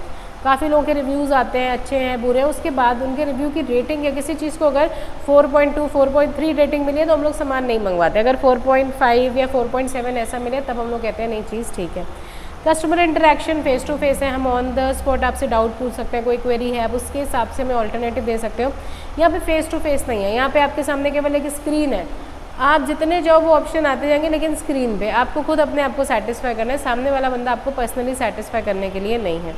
काफ़ी लोगों के रिव्यूज़ आते हैं, अच्छे हैं, बुरे हैं, उसके बाद उनके रिव्यू की रेटिंग या किसी चीज़ को अगर 4.2, 4.3 रेटिंग मिली है तो हम लोग सामान नहीं मंगवाते। अगर 4.5 या 4.7 ऐसा मिले तब हम लोग कहते हैं नहीं चीज़ ठीक है। Customer interaction face to face है, हम ऑन द स्पॉट आपसे डाउट पूछ सकते हैं, कोई क्वेरी है आप उसके हिसाब से हमें ऑल्टरनेटिव दे सकते हो। यहाँ पे फेस टू फेस नहीं है, यहाँ पे आपके सामने केवल एक स्क्रीन है, आप जितने जाओ वो ऑप्शन आते जाएंगे, लेकिन स्क्रीन पे आपको खुद अपने आप को सेटिस्फाई करना है, सामने वाला बंदा आपको पर्सनली सेटिस्फाई करने के लिए नहीं है।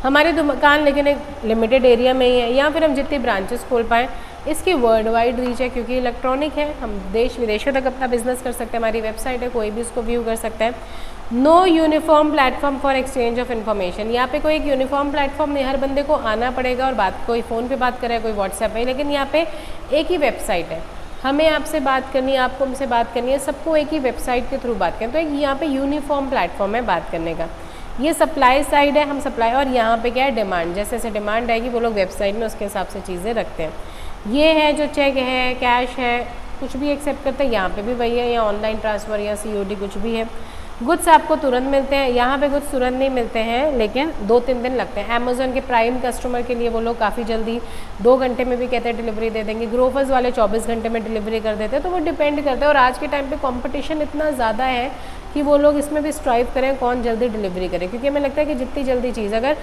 हमारी दुकान लेकिन एक लिमिटेड एरिया में ही है, या फिर हम जितनी ब्रांचेस खोल पाएँ। इसकी वर्ल्ड वाइड रीच है, क्योंकि इलेक्ट्रॉनिक है, हम देश विदेशों तक अपना बिजनेस कर सकते हैं, हमारी वेबसाइट है, कोई भी उसको व्यू कर सकता है। No uniform platform for exchange of information, यहाँ पे कोई एक यूनिफॉर्म प्लेटफॉर्म नहीं, हर बंदे को आना पड़ेगा और बात, कोई फ़ोन पे बात करे, कोई व्हाट्सएप पे, लेकिन यहाँ पे एक ही वेबसाइट है, हमें आपसे बात करनी है, आपको हमसे बात करनी है, सबको एक ही वेबसाइट के थ्रू बात करें। तो एक यहाँ पे यूनिफॉर्म प्लेटफॉर्म है बात करने का। ये सप्लाई साइड है, हम सप्लाई, और यहाँ पे क्या है डिमांड, जैसे जैसे डिमांड आएगी वो लोग वेबसाइट में उसके हिसाब से चीज़ें रखते हैं। ये है जो चेक है, कैश है, कुछ भी एक्सेप्ट करते हैं, यहाँ पे भी वही है, या ऑनलाइन ट्रांसफ़र या COD कुछ भी है। गुड्स आपको तुरंत मिलते हैं, यहाँ पे गुड्स तुरंत नहीं मिलते हैं, लेकिन 2-3 दिन लगते हैं। अमेज़ॉन के प्राइम कस्टमर के लिए वो लोग काफ़ी जल्दी 2 घंटे में भी कहते हैं डिलीवरी दे देंगे, ग्रोफर्स वाले 24 घंटे में डिलीवरी कर देते हैं, तो वो डिपेंड करता है। और आज के टाइम पे कंपटीशन इतना ज़्यादा है कि वो लोग इसमें भी स्ट्राइव करें कौन जल्दी डिलीवरी करे, क्योंकि हमें लगता है कि जितनी जल्दी चीज़, अगर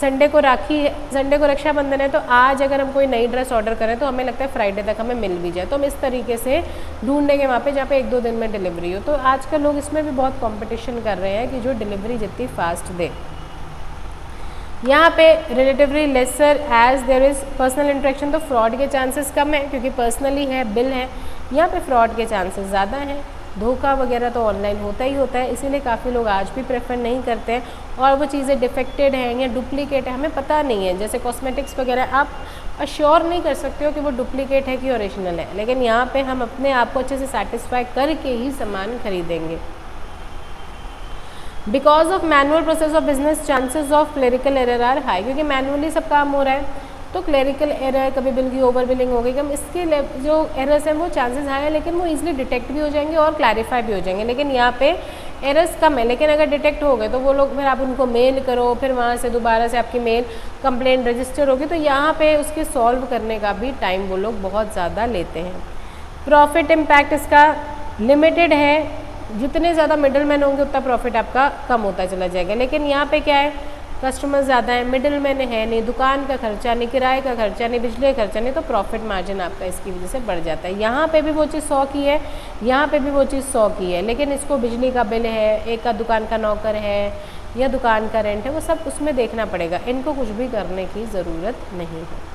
संडे को रक्षाबंधन है तो आज अगर हम कोई नई ड्रेस ऑर्डर करें तो हमें लगता है फ्राइडे तक हमें मिल भी जाए, तो हम इस तरीके से ढूंढेंगे वहाँ पे जहाँ पे 1-2 दिन में डिलीवरी हो। तो आजकल लोग इसमें भी बहुत कंपटीशन कर रहे हैं कि जो डिलीवरी जितनी फास्ट दे। यहाँ पे relatively lesser as there is personal interaction, तो फ्रॉड के चांसेस कम है, क्योंकि पर्सनली है, बिल है। यहाँ पे फ्रॉड के चांसेस ज़्यादा हैं, धोखा वगैरह तो ऑनलाइन होता ही होता है, इसीलिए काफ़ी लोग आज भी प्रेफर नहीं करते हैं। और वो चीज़ें डिफेक्टेड हैं या डुप्लीकेट है, हमें पता नहीं है। जैसे कॉस्मेटिक्स वगैरह, आप अश्योर नहीं कर सकते हो कि वो डुप्लीकेट है कि ओरिजिनल है, लेकिन यहाँ पे हम अपने आप को अच्छे से सेटिस्फाई करके ही सामान खरीदेंगे। Because of manual process of business chances of clerical error are high, क्योंकि मैनुअली सब काम हो रहा है तो क्लेरिकल एरर, कभी बिल की ओवर बिलिंग हो गई, कम इसके जो एरर्स हैं वो चांसेस हाई है, लेकिन वो इजीली डिटेक्ट भी हो जाएंगे और क्लैरिफाई भी हो जाएंगे। लेकिन यहाँ पे एरर्स कम है, लेकिन अगर डिटेक्ट हो गए तो वो लोग फिर आप उनको मेल करो, फिर वहाँ से दोबारा से आपकी मेल कंप्लेंट रजिस्टर होगी, तो यहाँ पे उसके सॉल्व करने का भी टाइम वो लोग बहुत ज़्यादा लेते हैं। प्रॉफिट इम्पैक्ट इसका लिमिटेड है, जितने ज़्यादा मिडल मैन होंगे उतना प्रॉफिट आपका कम होता चला जाएगा। लेकिन यहाँ पे क्या है, कस्टमर ज़्यादा है, मिडिल मैन है नहीं, दुकान का खर्चा नहीं, किराए का खर्चा नहीं, बिजली का खर्चा नहीं, तो प्रॉफिट मार्जिन आपका इसकी वजह से बढ़ जाता है। यहाँ पे भी वो चीज़ 100 की है, यहाँ पे भी वो चीज़ 100 की है, लेकिन इसको बिजली का बिल है, एक का दुकान का नौकर है या दुकान का रेंट है, वो सब उसमें देखना पड़ेगा, इनको कुछ भी करने की ज़रूरत नहीं है।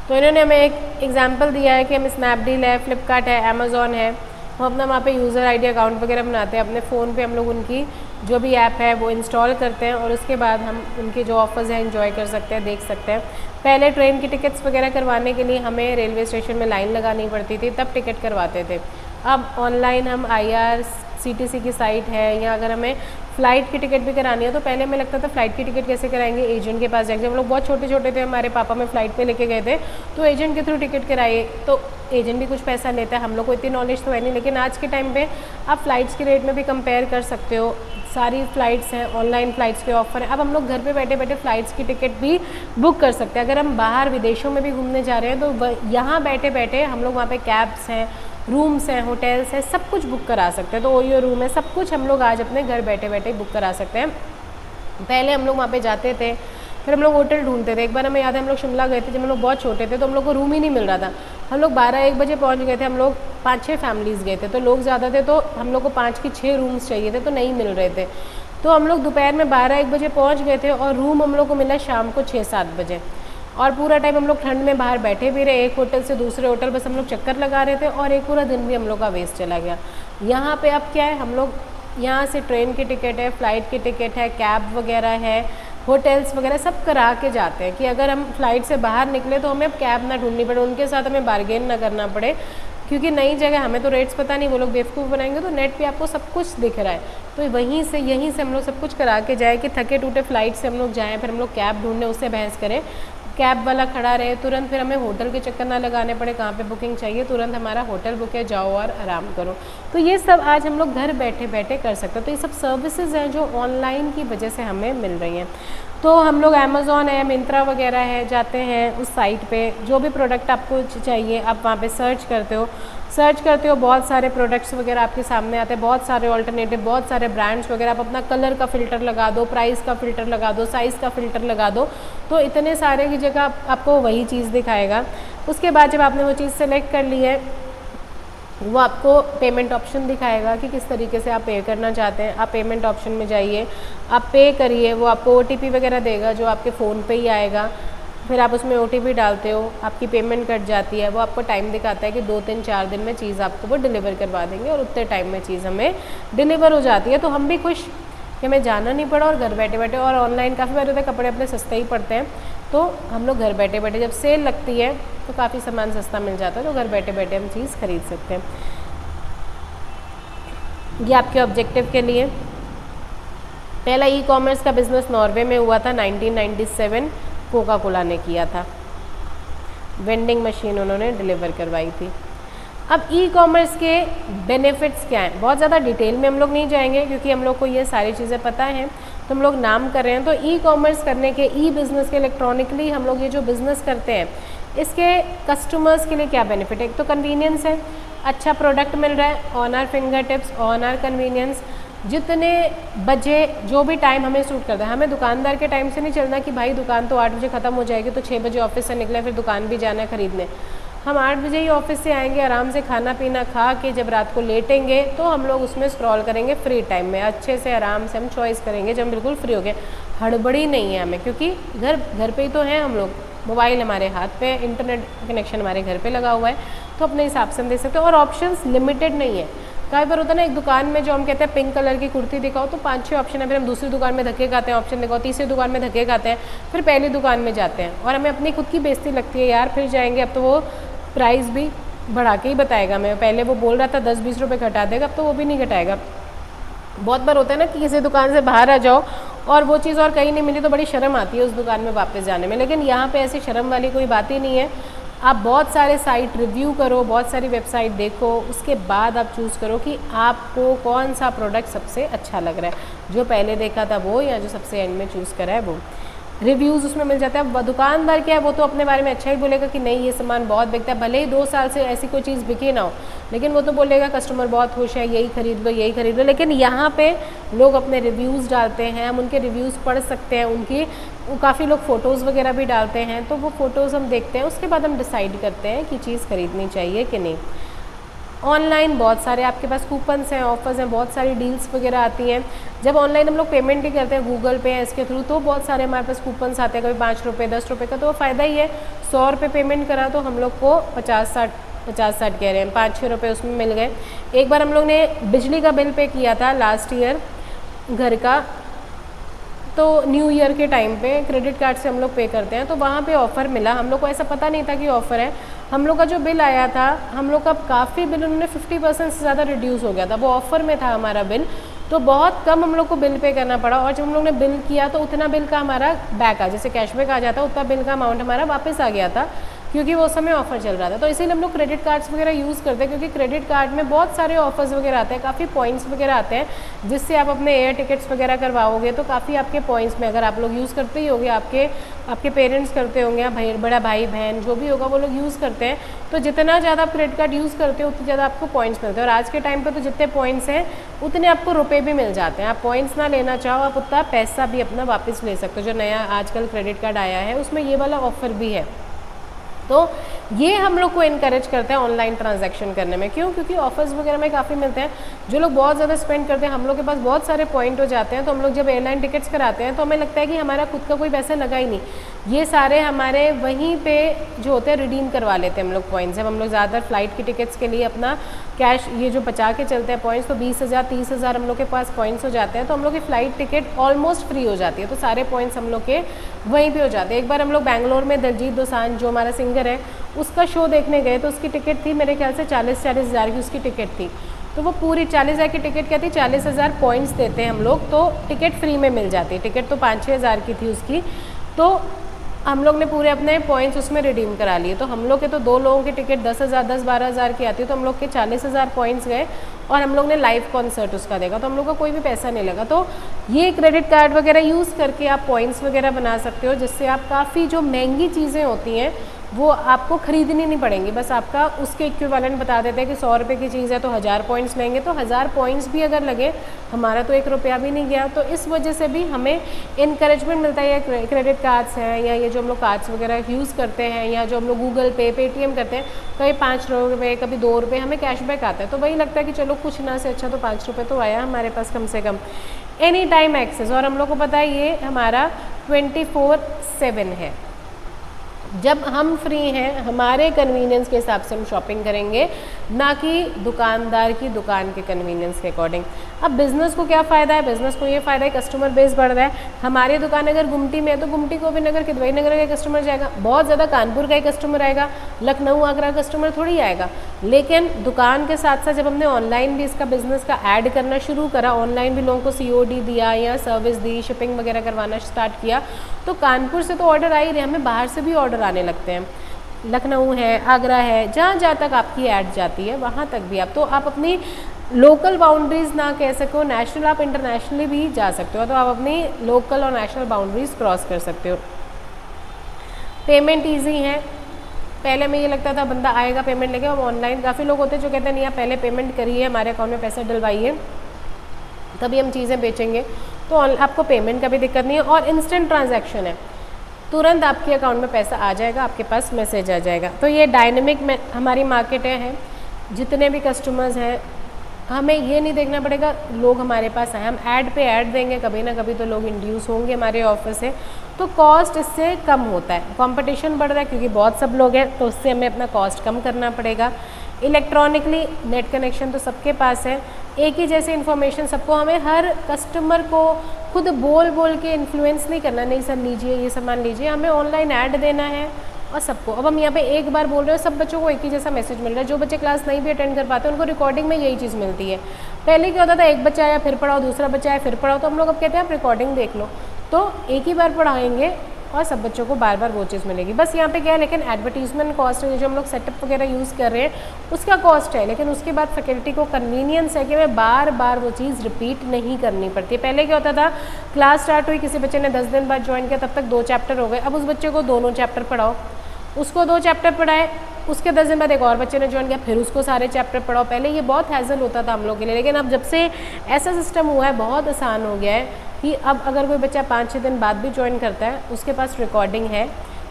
तो इन्होंने हमें एक एग्जांपल दिया है कि हम स्नैपडील है, फ्लिपकार्ट है, अमेज़ॉन है, हम अपना वहाँ पे यूज़र आईडी अकाउंट वगैरह बनाते हैं, अपने फ़ोन पे हम लोग उनकी जो भी ऐप है वो इंस्टॉल करते हैं और उसके बाद हम उनके जो ऑफर्स हैं एंजॉय कर सकते हैं, देख सकते हैं। पहले ट्रेन की टिकट्स वगैरह करवाने के लिए हमें रेलवे स्टेशन में लाइन लगानी पड़ती थी, तब टिकट करवाते थे। अब ऑनलाइन हम IRCTC की साइट है, या अगर हमें फ़्लाइट की टिकट भी करानी है तो पहले हमें लगता था फ़्लाइट की टिकट कैसे कराएंगे, एजेंट के पास जाएंगे। हम लोग बहुत छोटे छोटे थे, हमारे पापा में फ़्लाइट पे लेके गए थे, तो एजेंट के थ्रू टिकट कराइए, तो एजेंट भी कुछ पैसा लेता है, हम लोग को इतनी नॉलेज तो है नहीं। लेकिन आज के टाइम पे आप फ़्लाइट्स के रेट में भी कंपेयर कर सकते हो, सारी फ़्लाइट्स हैं, ऑनलाइन फ़्लाइट्स के ऑफर हैं। अब हम लोग घर पे बैठे बैठे फ़्लाइट्स की टिकट भी बुक कर सकते हैं। अगर हम बाहर विदेशों में भी घूमने जा रहे हैं तो यहाँ बैठे बैठे हम लोग वहाँ पे कैब्स हैं, रूम्स हैं, होटल्स हैं, सब कुछ बुक करा सकते हैं। तो ओयो रूम है, सब कुछ हम लोग आज अपने घर बैठे बैठे बुक करा सकते हैं। पहले हम लोग वहाँ पे जाते थे, फिर हम लोग होटल ढूंढते थे। एक बार हमें याद है हम लोग शिमला गए थे, जब हम लोग बहुत छोटे थे तो हम लोग को रूम ही नहीं मिल रहा था। हम लोग 12-1 बजे पहुँच गए थे, हम लोग 5-6 फैमिलीज़ गए थे, तो लोग ज़्यादा थे तो हम लोग को 5 की 6 रूम्स चाहिए थे, तो नहीं मिल रहे थे। तो हम लोग दोपहर में 12-1 बजे पहुँच गए थे और रूम हम लोग को मिला शाम को 6-7 बजे, और पूरा टाइम हम लोग ठंड में बाहर बैठे भी रहे, एक होटल से दूसरे होटल बस हम लोग चक्कर लगा रहे थे, और एक पूरा दिन भी हम लोग का वेस्ट चला गया। यहाँ पे अब क्या है, हम लोग यहाँ से ट्रेन की टिकट है, फ़्लाइट की टिकट है, कैब वगैरह है, होटल्स वगैरह सब करा के जाते हैं कि अगर हम फ्लाइट से बाहर निकले तो हमें अब कैब ना ढूंढनी पड़े, उनके साथ हमें बार्गेन ना करना पड़े, क्योंकि नई जगह हमें तो रेट्स पता नहीं, वो लोग बेवकूफ़ बनाएंगे। तो नेट पे आपको सब कुछ दिख रहा है, तो यहीं से हम लोग सब कुछ करा के जाए कि थके टूटे फ्लाइट से हम लोग जाएँ, फिर हम लोग कैब ढूंढें, उससे बहस करें, कैब वाला खड़ा रहे तुरंत, फिर हमें होटल के चक्कर ना लगाने पड़े, कहाँ पे बुकिंग चाहिए तुरंत हमारा होटल बुक है, जाओ और आराम करो। तो ये सब आज हम लोग घर बैठे बैठे कर सकते हैं। तो ये सब सर्विसेज हैं जो ऑनलाइन की वजह से हमें मिल रही हैं। तो हम लोग अमेज़ॉन है, मिंत्रा वगैरह है, जाते हैं उस साइट पे, जो भी प्रोडक्ट आपको चाहिए आप वहाँ पे सर्च करते हो, बहुत सारे प्रोडक्ट्स वगैरह आपके सामने आते हैं, बहुत सारे ऑल्टरनेटिव, बहुत सारे ब्रांड्स वगैरह, आप अपना कलर का फ़िल्टर लगा दो, प्राइस का फ़िल्टर लगा दो, साइज़ का फ़िल्टर लगा दो, तो इतने सारे की जगह आपको वही चीज़ दिखाएगा। उसके बाद जब आपने वो चीज़ सेलेक्ट कर ली है, वो आपको पेमेंट ऑप्शन दिखाएगा कि किस तरीके से आप पे करना चाहते हैं। आप पेमेंट ऑप्शन में जाइए, आप पे करिए, वो आपको OTP वगैरह देगा जो आपके फ़ोन पे ही आएगा, फिर आप उसमें OTP डालते हो, आपकी पेमेंट कट जाती है। वो आपको टाइम दिखाता है कि 2-3-4 दिन में चीज़ आपको वो डिलीवर करवा देंगे, और उतने टाइम में चीज़ हमें डिलीवर हो जाती है। तो हम भी खुश कि हमें जाना नहीं पड़ा और घर बैठे बैठे, और ऑनलाइन काफ़ी बार होता है कपड़े अपने सस्ते ही पड़ते हैं, तो हम लोग घर बैठे बैठे जब सेल लगती है तो काफ़ी सामान सस्ता मिल जाता है, तो घर बैठे बैठे हम चीज़ खरीद सकते हैं। ये आपके ऑब्जेक्टिव के लिए। पहला ई-कॉमर्स का बिज़नेस नॉर्वे में हुआ था, 1997 कोका कोला ने किया था, वेंडिंग मशीन उन्होंने डिलीवर करवाई थी। अब ई-कॉमर्स के बेनिफिट्स क्या हैं, बहुत ज़्यादा डिटेल में हम लोग नहीं जाएंगे क्योंकि हम लोग को ये सारी चीज़ें पता हैं, तो हम लोग नाम कर रहे हैं। तो ई-कॉमर्स करने के, ई बिज़नेस के, इलेक्ट्रॉनिकली हम लोग ये जो बिज़नेस करते हैं, इसके कस्टमर्स के लिए क्या बेनिफिट है। एक तो कन्वीनियंस है, अच्छा प्रोडक्ट मिल रहा है on our finger tips, on our convenience, जितने बजे जो भी टाइम हमें सूट करता है। हमें दुकानदार के टाइम से नहीं चलना कि भाई दुकान तो 8 बजे ख़त्म हो जाएगी तो 6 बजे ऑफिस से निकले, फिर दुकान भी जाना है खरीदने। हम 8 बजे ही ऑफिस से आएंगे, आराम से खाना पीना खा के जब रात को लेटेंगे तो हम लोग उसमें स्क्रॉल करेंगे फ्री टाइम में, अच्छे से आराम से हम चॉइस करेंगे जब हम बिल्कुल फ्री हो गए। हड़बड़ी नहीं है हमें, क्योंकि घर पे ही तो हैं हम लोग, मोबाइल हमारे हाथ पे, इंटरनेट कनेक्शन हमारे घर पे लगा हुआ है, तो अपने हिसाब से हम देख सकते हैं। और ऑप्शंस लिमिटेड नहीं है। कई बार होता है ना, एक दुकान में जो हम कहते हैं पिंक कलर की कुर्ती दिखाओ तो 5-6 ऑप्शन है, फिर हम दूसरी दुकान में धक्के खाते हैं, ऑप्शन दिखाओ, तीसरी दुकान में धक्के खाते हैं, फिर पहली दुकान में जाते हैं और हमें अपनी खुद की बेइज्जती लगती है, यार फिर जाएंगे, अब तो वो प्राइस भी बढ़ा के ही बताएगा। मैं पहले वो बोल रहा था 10-20 रुपये घटा देगा, अब तो वो भी नहीं घटाएगा। बहुत बार होता है ना कि किसी दुकान से बाहर आ जाओ और वो चीज़ और कहीं नहीं मिली तो बड़ी शर्म आती है उस दुकान में वापस जाने में, लेकिन यहाँ पे ऐसी शर्म वाली कोई बात ही नहीं है। आप बहुत सारे साइट रिव्यू करो, बहुत सारी वेबसाइट देखो, उसके बाद आप चूज़ करो कि आपको कौन सा प्रोडक्ट सबसे अच्छा लग रहा है, जो पहले देखा था वो या जो सबसे एंड में चूज़ करा है वो। रिव्यूज़ उसमें मिल जाता है। दुकानदार क्या है, वो तो अपने बारे में अच्छा ही बोलेगा कि नहीं ये सामान बहुत बिकता है, भले ही 2 साल से ऐसी कोई चीज़ बिकी ना हो, लेकिन वो तो बोलेगा कस्टमर बहुत खुश है, यही खरीद लो यही खरीद लो। लेकिन यहाँ पे लोग अपने रिव्यूज़ डालते हैं, हम उनके रिव्यूज़ पढ़ सकते हैं, उनकी काफ़ी लोग फ़ोटोज़ वगैरह भी डालते हैं, तो वो फ़ोटोज़ हम देखते हैं, उसके बाद हम डिसाइड करते हैं कि चीज़ खरीदनी चाहिए कि नहीं। ऑनलाइन बहुत सारे आपके पास कूपन्स हैं, ऑफर्स हैं, बहुत सारी डील्स वगैरह आती हैं। जब ऑनलाइन हम लोग पेमेंट ही करते हैं गूगल पे या इसके थ्रू, तो बहुत सारे हमारे पास कूपन्स आते हैं, कभी 5 रुपये 10 रुपये का, तो वो फ़ायदा ही है। 100 रुपये पेमेंट करा तो हम लोग को 50-60 कह रहे हैं, 5-6 रुपये उसमें मिल गए। एक बार हम लोग ने बिजली का बिल पे किया था लास्ट ईयर घर का, तो न्यू ईयर के टाइम पे क्रेडिट कार्ड से हम लोग पे करते हैं, तो वहाँ पे ऑफ़र मिला। हम लोग को ऐसा पता नहीं था कि ऑफ़र है। हम लोग का जो बिल आया था, हम लोग का काफ़ी बिल उन्होंने 50% से ज़्यादा रिड्यूस हो गया था, वो ऑफ़र में था हमारा बिल, तो बहुत कम हम लोग को बिल पे करना पड़ा। और जब हम लोग ने बिल किया तो उतना बिल का हमारा बैक आ, जैसे कैशबैक आ जाता, उतना बिल का अमाउंट हमारा वापस आ गया था, क्योंकि वो समय ऑफ़र चल रहा था। तो इसीलिए हम लोग क्रेडिट कार्ड्स वगैरह यूज़ करते हैं, क्योंकि क्रेडिट कार्ड में बहुत सारे ऑफर्स वगैरह आते हैं, काफ़ी पॉइंट्स वगैरह आते हैं, जिससे आप अपने एयर टिकट्स वगैरह करवाओगे तो काफ़ी आपके पॉइंट्स में, अगर आप लोग यूज़ करते ही होंगे, आपके पेरेंट्स करते होंगे, या बड़ा भाई बहन जो भी होगा वो लोग यूज़ करते हैं, तो जितना ज़्यादा आप क्रेडिट कार्ड यूज़ करते हो उतनी ज़्यादा आपको पॉइंट्स मिलते हैं। और आज के टाइम पर तो जितने पॉइंट्स हैं उतने आपको रुपये भी मिल जाते हैं। आप पॉइंट्स ना लेना चाहो, आप उतना पैसा भी अपना वापस ले सकते हो। जो नया आजकल क्रेडिट कार्ड आया है उसमें ये वाला ऑफ़र भी है, तो ये हम लोग को इनकरेज करते हैं ऑनलाइन ट्रांजैक्शन करने में। क्यों? क्योंकि ऑफर्स वगैरह में काफ़ी मिलते हैं। जो लोग बहुत ज़्यादा स्पेंड करते हैं, हम लोग के पास बहुत सारे पॉइंट हो जाते हैं, तो हम लोग जब एयरलाइन टिकट्स कराते हैं तो हमें लगता है कि हमारा खुद का कोई पैसा लगा ही नहीं, ये सारे हमारे वहीं पे जो होते हैं रिडीम करवा लेते हैं हम लोग पॉइंट्स। जब हम लोग ज़्यादातर फ्लाइट की टिकट्स के लिए अपना कैश ये जो बचा के चलते हैं पॉइंट्स, तो 20,000 30,000 हम लोग के पास पॉइंट्स हो जाते हैं, तो हम लोग की फ़्लाइट टिकट ऑलमोस्ट फ्री हो जाती है, तो सारे पॉइंट्स हम लोग के वहीं पे हो जाते हैं। एक बार हम लोग बैंगलोर में दिलजीत दोसांझ जो हमारा सिंगर है उसका शो देखने गए, तो उसकी टिकट थी मेरे ख्याल से 40-40 हज़ार की उसकी टिकट थी, तो वो पूरी 40 हज़ार की टिकट क्या थी, 40,000 पॉइंट्स देते हैं हम लोग, तो टिकट फ्री में मिल जाती है। टिकट तो 5-6 हज़ार की थी उसकी, तो हम लोग ने पूरे अपने पॉइंट्स उसमें रिडीम करा लिए। तो हम लोग के तो 2 लोगों की टिकट 10-12 हज़ार की आती है, तो हम लोग के 40,000 पॉइंट्स गए और हम लोग ने लाइव कॉन्सर्ट उसका देखा, तो हम लोग का कोई भी पैसा नहीं लगा। तो ये क्रेडिट कार्ड वगैरह यूज़ करके आप पॉइंट्स वगैरह बना सकते हो, जिससे आप काफ़ी जो महंगी चीज़ें होती हैं वो आपको ख़रीदनी नहीं पड़ेंगी, बस आपका उसके इक्विवेलेंट बता देते हैं कि 100 रुपये की चीज़ है तो 1000 पॉइंट्स लेंगे, तो 1000 पॉइंट्स भी अगर लगे हमारा तो 1 रुपया भी नहीं गया। तो इस वजह से भी हमें इनकरेजमेंट मिलता है। या क्रेडिट कार्ड्स हैं या ये जो हम लोग कार्ड्स वगैरह यूज़ करते हैं, या जो हम लोग गूगल पे पेटीएम करते हैं, कभी 5 रुपये कभी 2 रुपये हमें कैशबैक आता है, तो वही लगता है कि चलो कुछ ना से अच्छा तो 5 रुपये तो आया हमारे पास कम से कम। एनी टाइम एक्सेस, और हम लोग को पता है ये हमारा 24/7 है। जब हम फ्री हैं हमारे कन्वीनियंस के हिसाब से हम शॉपिंग करेंगे, ना कि दुकानदार की दुकान के कन्वीनियंस के अकॉर्डिंग। अब बिज़नेस को क्या फ़ायदा है? बिज़नेस को ये फ़ायदा है कस्टमर बेस बढ़ रहा है। हमारी दुकान अगर गुमटी में है तो गुमटी को भी नगर किदवई नगर का कस्टमर जाएगा, बहुत ज़्यादा कानपुर का ही कस्टमर आएगा, लखनऊ आगरा का कस्टमर थोड़ी आएगा। लेकिन दुकान के साथ साथ जब हमने ऑनलाइन भी इसका बिज़नेस का ऐड करना शुरू करा, ऑनलाइन भी लोगों को COD दिया या सर्विस दी, शिपिंग वगैरह करवाना स्टार्ट किया, तो कानपुर से तो ऑर्डर आ ही रहे, हमें बाहर से भी ऑर्डर आने लगते हैं। लखनऊ है, आगरा है, जहाँ तक आपकी ऐड जाती है वहाँ तक भी आप, तो आप अपनी लोकल बाउंड्रीज़ ना कह सको, नेशनल आप इंटरनेशनली भी जा सकते हो, तो आप अपनी लोकल और नेशनल बाउंड्रीज़ क्रॉस कर सकते हो। पेमेंट ईजी है। पहले में ये लगता था बंदा आएगा पेमेंट लेके, अब ऑनलाइन काफ़ी लोग होते हैं जो कहते हैं नहीं आप पहले पेमेंट करिए, हमारे अकाउंट में पैसा डलवाइए तभी हम चीज़ें बेचेंगे, तो आपको पेमेंट का भी दिक्कत नहीं है। और इंस्टेंट ट्रांजैक्शन है, तुरंत आपके अकाउंट में पैसा आ जाएगा, आपके पास मैसेज आ जाएगा। तो ये डायनेमिक में हमारी मार्केट है, जितने भी कस्टमर्स हैं हमें ये नहीं देखना पड़ेगा लोग हमारे पास आए, हम ऐड पे ऐड देंगे, कभी ना कभी तो लोग इंड्यूस होंगे हमारे ऑफर से, तो कॉस्ट इससे कम होता है। कंपटीशन बढ़ रहा है क्योंकि बहुत सब लोग हैं, तो उससे हमें अपना कॉस्ट कम करना पड़ेगा। इलेक्ट्रॉनिकली नेट कनेक्शन तो सबके पास है, एक ही जैसे इन्फॉर्मेशन सबको, हमें हर कस्टमर को खुद बोल बोल के इन्फ्लुएंस नहीं करना, नहीं सर लीजिए ये सामान लीजिए, हमें ऑनलाइन ऐड देना है और सबको। अब हम यहाँ पे एक बार बोल रहे हो, सब बच्चों को एक ही जैसा मैसेज मिल रहा है। जो बच्चे क्लास नहीं भी अटेंड कर पाते उनको रिकॉर्डिंग में यही चीज़ मिलती है। पहले क्या होता था, एक बच्चा आया फिर पढ़ाओ, दूसरा बच्चा आया फिर पढ़ाओ, तो हम लोग अब कहते हैं आप रिकॉर्डिंग देख लो, तो एक ही बार पढ़ाएंगे और सब बच्चों को बार बार वो चीज़ मिलेगी। बस यहाँ पे क्या है, लेकिन एडवर्टीजमेंट कॉस्ट है, जो हम लोग सेटअप वगैरह यूज़ कर रहे हैं उसका कॉस्ट है, लेकिन उसके बाद फैकल्टी को कन्वीनियंस है कि हमें बार बार वो चीज़ रिपीट नहीं करनी पड़ती है। पहले क्या होता था, क्लास स्टार्ट हुई, किसी बच्चे ने 10 दिन बाद ज्वाइन किया, तब तक 2 चैप्टर हो गए, अब उस बच्चे को दोनों चैप्टर पढ़ाओ, उसको 2 चैप्टर पढ़ाए, उसके 10 दिन बाद एक और बच्चे ने ज्वाइन किया, फिर उसको सारे चैप्टर पढ़ाओ। पहले ये बहुत हैजल होता था हम लोग के लिए, लेकिन अब जब से ऐसा सिस्टम हुआ है बहुत आसान हो गया है कि अब अगर कोई बच्चा 5-6 दिन बाद भी ज्वाइन करता है, उसके पास रिकॉर्डिंग है,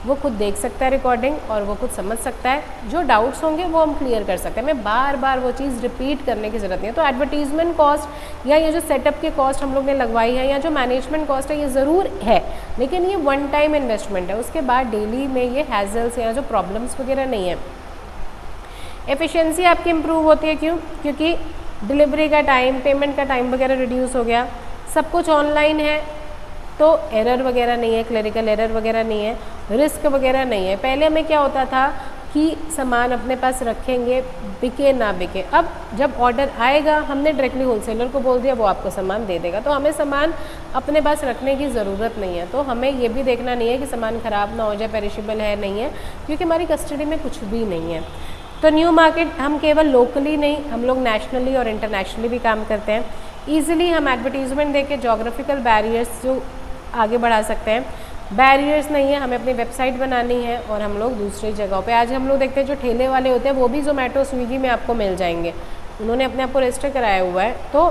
वो खुद देख सकता है रिकॉर्डिंग और वो खुद समझ सकता है, जो डाउट्स होंगे वो हम क्लियर कर सकते हैं, हमें बार बार वो चीज़ रिपीट करने की ज़रूरत नहीं है। तो एडवर्टीजमेंट कॉस्ट या ये जो सेटअप की कॉस्ट हम लोग ने लगवाई है या जो मैनेजमेंट कॉस्ट है, ये ज़रूर है, लेकिन ये वन टाइम इन्वेस्टमेंट है, उसके बाद डेली में ये हैजल्स या जो प्रॉब्लम्स वगैरह नहीं है। एफिशिएंसी आपकी इम्प्रूव होती है, क्यों? क्योंकि डिलीवरी का टाइम, पेमेंट का टाइम वगैरह रिड्यूस हो गया, सब कुछ ऑनलाइन है, तो एरर वगैरह नहीं है, क्लरिकल एरर वगैरह नहीं है, रिस्क वगैरह नहीं है। पहले हमें क्या होता था कि सामान अपने पास रखेंगे, बिके ना बिके, अब जब ऑर्डर आएगा हमने डायरेक्टली होलसेलर को बोल दिया, वो आपको सामान दे देगा, तो हमें सामान अपने पास रखने की ज़रूरत नहीं है। तो हमें ये भी देखना नहीं है कि सामान ख़राब ना हो जाए, पेरिशेबल है नहीं है, क्योंकि हमारी कस्टडी में कुछ भी नहीं है। तो न्यू मार्केट हम केवल लोकली नहीं, हम लोग नेशनली और इंटरनेशनली भी काम करते हैं। ईजिली हम एडवर्टीजमेंट देके जोग्राफिकल बैरियर्स जो आगे बढ़ा सकते हैं। बैरियर्स नहीं है, हमें अपनी वेबसाइट बनानी है और हम लोग दूसरी जगहों पे, आज हम लोग देखते हैं जो ठेले वाले होते हैं वो भी ज़ोमैटो स्विगी में आपको मिल जाएंगे, उन्होंने अपने आप को रजिस्टर कराया हुआ है, तो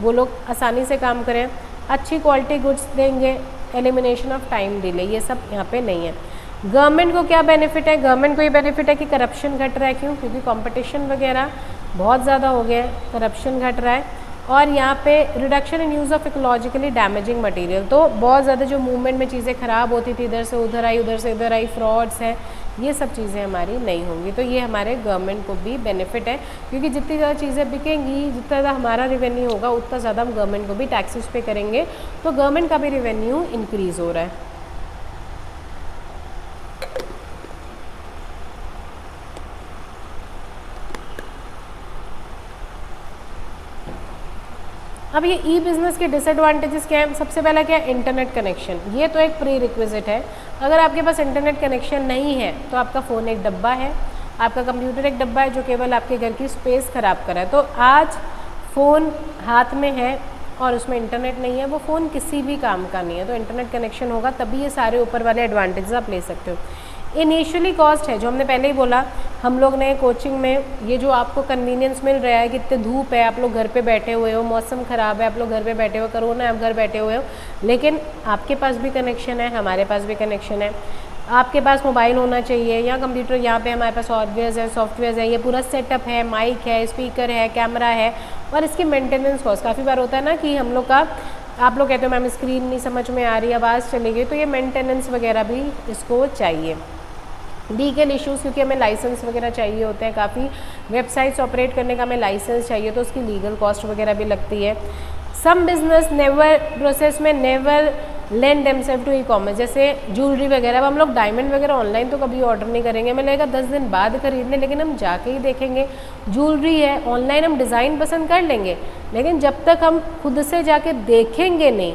वो लोग आसानी से काम करें, अच्छी क्वालिटी गुड्स देंगे, एलिमिनेशन ऑफ टाइम डिले, ये सब यहाँ पे नहीं है। गवर्नमेंट को क्या बेनिफिट है? गवर्नमेंट को ये बेनिफिट है कि करप्शन घट रहा है, क्यों? क्योंकि कंपटीशन वगैरह बहुत ज़्यादा हो गया है, करप्शन घट रहा है, और यहाँ पे reduction in use of ecologically damaging material, तो बहुत ज़्यादा जो मूवमेंट में चीज़ें ख़राब होती थी, इधर से उधर आई, उधर से इधर आई, फ्रॉड्स हैं, ये सब चीज़ें हमारी नहीं होंगी। तो ये हमारे गवर्नमेंट को भी बेनिफिट है, क्योंकि जितनी ज़्यादा चीज़ें बिकेंगी, जितना ज़्यादा हमारा रेवेन्यू होगा, उतना ज़्यादा हम गवर्नमेंट को भी टैक्सेस पे करेंगे, तो गवर्नमेंट का भी रेवेन्यू इंक्रीज़ हो रहा है। अब ये ई बिज़नेस के डिसएडवांटेजेस क्या है? सबसे पहला क्या है? इंटरनेट कनेक्शन, ये तो एक प्री रिक्विजिट है। अगर आपके पास इंटरनेट कनेक्शन नहीं है तो आपका फ़ोन एक डब्बा है, आपका कंप्यूटर एक डब्बा है जो केवल आपके घर की स्पेस ख़राब कर रहा है। तो आज फ़ोन हाथ में है और उसमें इंटरनेट नहीं है, वो फ़ोन किसी भी काम का नहीं है। तो इंटरनेट कनेक्शन होगा तभी ये सारे ऊपर वाले एडवांटेजेस आप ले सकते हो। इनिशियली कॉस्ट है, जो हमने पहले ही बोला, हम लोग ने कोचिंग में ये जो आपको कन्वीनियंस मिल रहा है कि इतने धूप है, आप लोग घर पे बैठे हुए हो, मौसम ख़राब है, आप लोग घर पे बैठे हो, कोरोना है, आप घर बैठे हुए हो, लेकिन आपके पास भी कनेक्शन है, हमारे पास भी कनेक्शन है, आपके पास मोबाइल होना चाहिए या कंप्यूटर, यहाँ पे हमारे पास सॉफ्टवेयर है, ये पूरा सेटअप है, माइक है, स्पीकर है, कैमरा है, और इसकी मेंटेनेंस कॉस्ट काफ़ी बार होता है ना कि हम लोग का, आप लोग कहते हो मैम स्क्रीन नहीं समझ में आ रही, आवाज़ चली गई, तो ये मेंटेनेंस वगैरह भी इसको चाहिए। लीगल इश्यूज़, क्योंकि हमें लाइसेंस वगैरह चाहिए होते हैं, काफ़ी वेबसाइट्स ऑपरेट करने का हमें लाइसेंस चाहिए, तो उसकी लीगल कॉस्ट वगैरह भी लगती है। सम बिजनेस नेवर प्रोसेस में never lend themselves to e commerce, जैसे ज्वेलरी वगैरह। अब हम लोग डायमंड वगैरह ऑनलाइन तो कभी ऑर्डर नहीं करेंगे, हमें लगेगा 10 दिन बाद खरीदने, लेकिन हम जाके ही देखेंगे। ज्वेलरी है, ऑनलाइन हम डिज़ाइन पसंद कर लेंगे, लेकिन जब तक हम खुद से जाके देखेंगे नहीं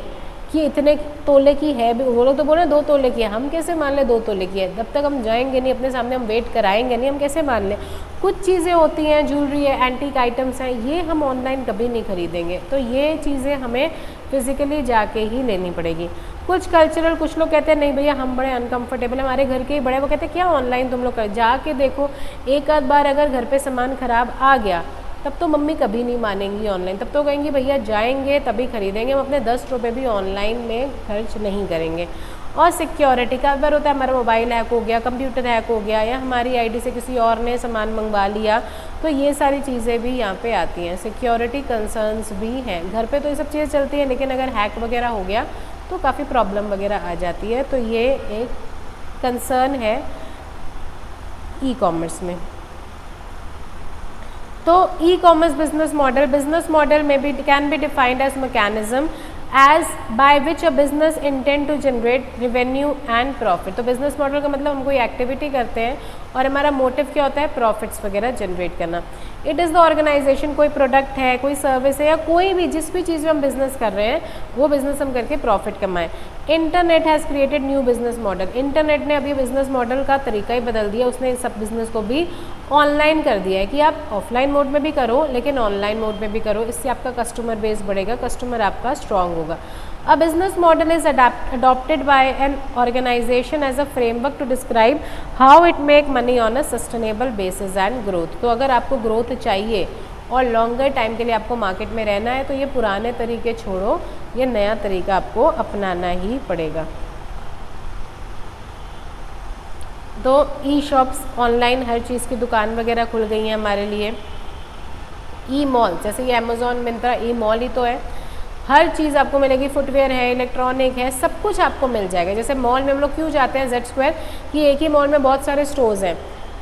कि इतने तोले की है, वो लोग तो बोल रहे हैं 2 तोले की है, हम कैसे मान लें 2 तोले की है? जब तक हम जाएंगे नहीं अपने सामने, हम वेट कराएंगे नहीं, हम कैसे मान लें? कुछ चीज़ें होती हैं, ज्वेलरी है, एंटीक आइटम्स हैं, ये हम ऑनलाइन कभी नहीं खरीदेंगे, तो ये चीज़ें हमें फिज़िकली जाके ही लेनी पड़ेगी। कुछ कल्चरल, कुछ लोग कहते हैं नहीं भैया हम बड़े अनकंफर्टेबल, हमारे घर के ही बड़े, वो कहते हैं क्या ऑनलाइन तुम लोग कर, जाके देखो। एक आध बार अगर घर पे सामान ख़राब आ गया तब तो मम्मी कभी नहीं मानेंगी ऑनलाइन, तब तो कहेंगी भैया जाएंगे तभी खरीदेंगे, हम अपने 10 रुपये भी ऑनलाइन में खर्च नहीं करेंगे। और सिक्योरिटी का बार होता है, हमारा मोबाइल हैक हो गया, कंप्यूटर हैक हो गया, या हमारी आईडी से किसी और ने सामान मंगवा लिया, तो ये सारी चीज़ें भी यहाँ पे आती हैं। सिक्योरिटी कंसर्न्स भी हैं, घर पे तो ये सब चीज़ें चलती हैं, लेकिन अगर हैक वगैरह हो गया तो काफ़ी प्रॉब्लम वगैरह आ जाती है। तो ये एक कंसर्न है ई कॉमर्स में। तो ई कॉमर्स बिजनेस मॉडल में भी can be defined as mechanism as by which a business intend to generate revenue and profit. तो बिजनेस मॉडल का मतलब हम कोई एक्टिविटी करते हैं और हमारा मोटिव क्या होता है, प्रॉफिट्स वगैरह जनरेट करना। इट इज़ द ऑर्गेनाइजेशन, कोई प्रोडक्ट है, कोई सर्विस है, या कोई भी जिस भी चीज़ में हम बिजनेस कर रहे हैं वो बिजनेस हम करके प्रॉफिट कमाएं। Internet has created new business model. Internet ने अभी बिजनेस मॉडल का तरीका ही बदल दिया, उसने इस सब बिजनेस को भी ऑनलाइन कर दिया है कि आप ऑफलाइन मोड में भी करो लेकिन ऑनलाइन मोड में भी करो। इससे आपका कस्टमर बेस बढ़ेगा, कस्टमर आपका स्ट्रॉन्ग होगा। A business model is adopted by an organization as a framework to describe how it make money on a sustainable basis and growth। तो अगर आपको ग्रोथ चाहिए और लॉन्गर टाइम के लिए आपको मार्केट में रहना है तो ये पुराने तरीके छोड़ो, ये नया तरीका आपको अपनाना ही पड़ेगा। तो ई शॉप्स, ऑनलाइन हर चीज़ की दुकान वगैरह खुल गई हैं हमारे लिए। ई मॉल, जैसे ये अमेज़ॉन, मिंत्रा, ई मॉल ही तो है। हर चीज़ आपको मिलेगी, फुटवेयर है, इलेक्ट्रॉनिक है, सब कुछ आपको मिल जाएगा। जैसे मॉल में हम लोग क्यों जाते हैं Z स्क्वायर, कि एक ही मॉल में बहुत सारे स्टोर्स हैं,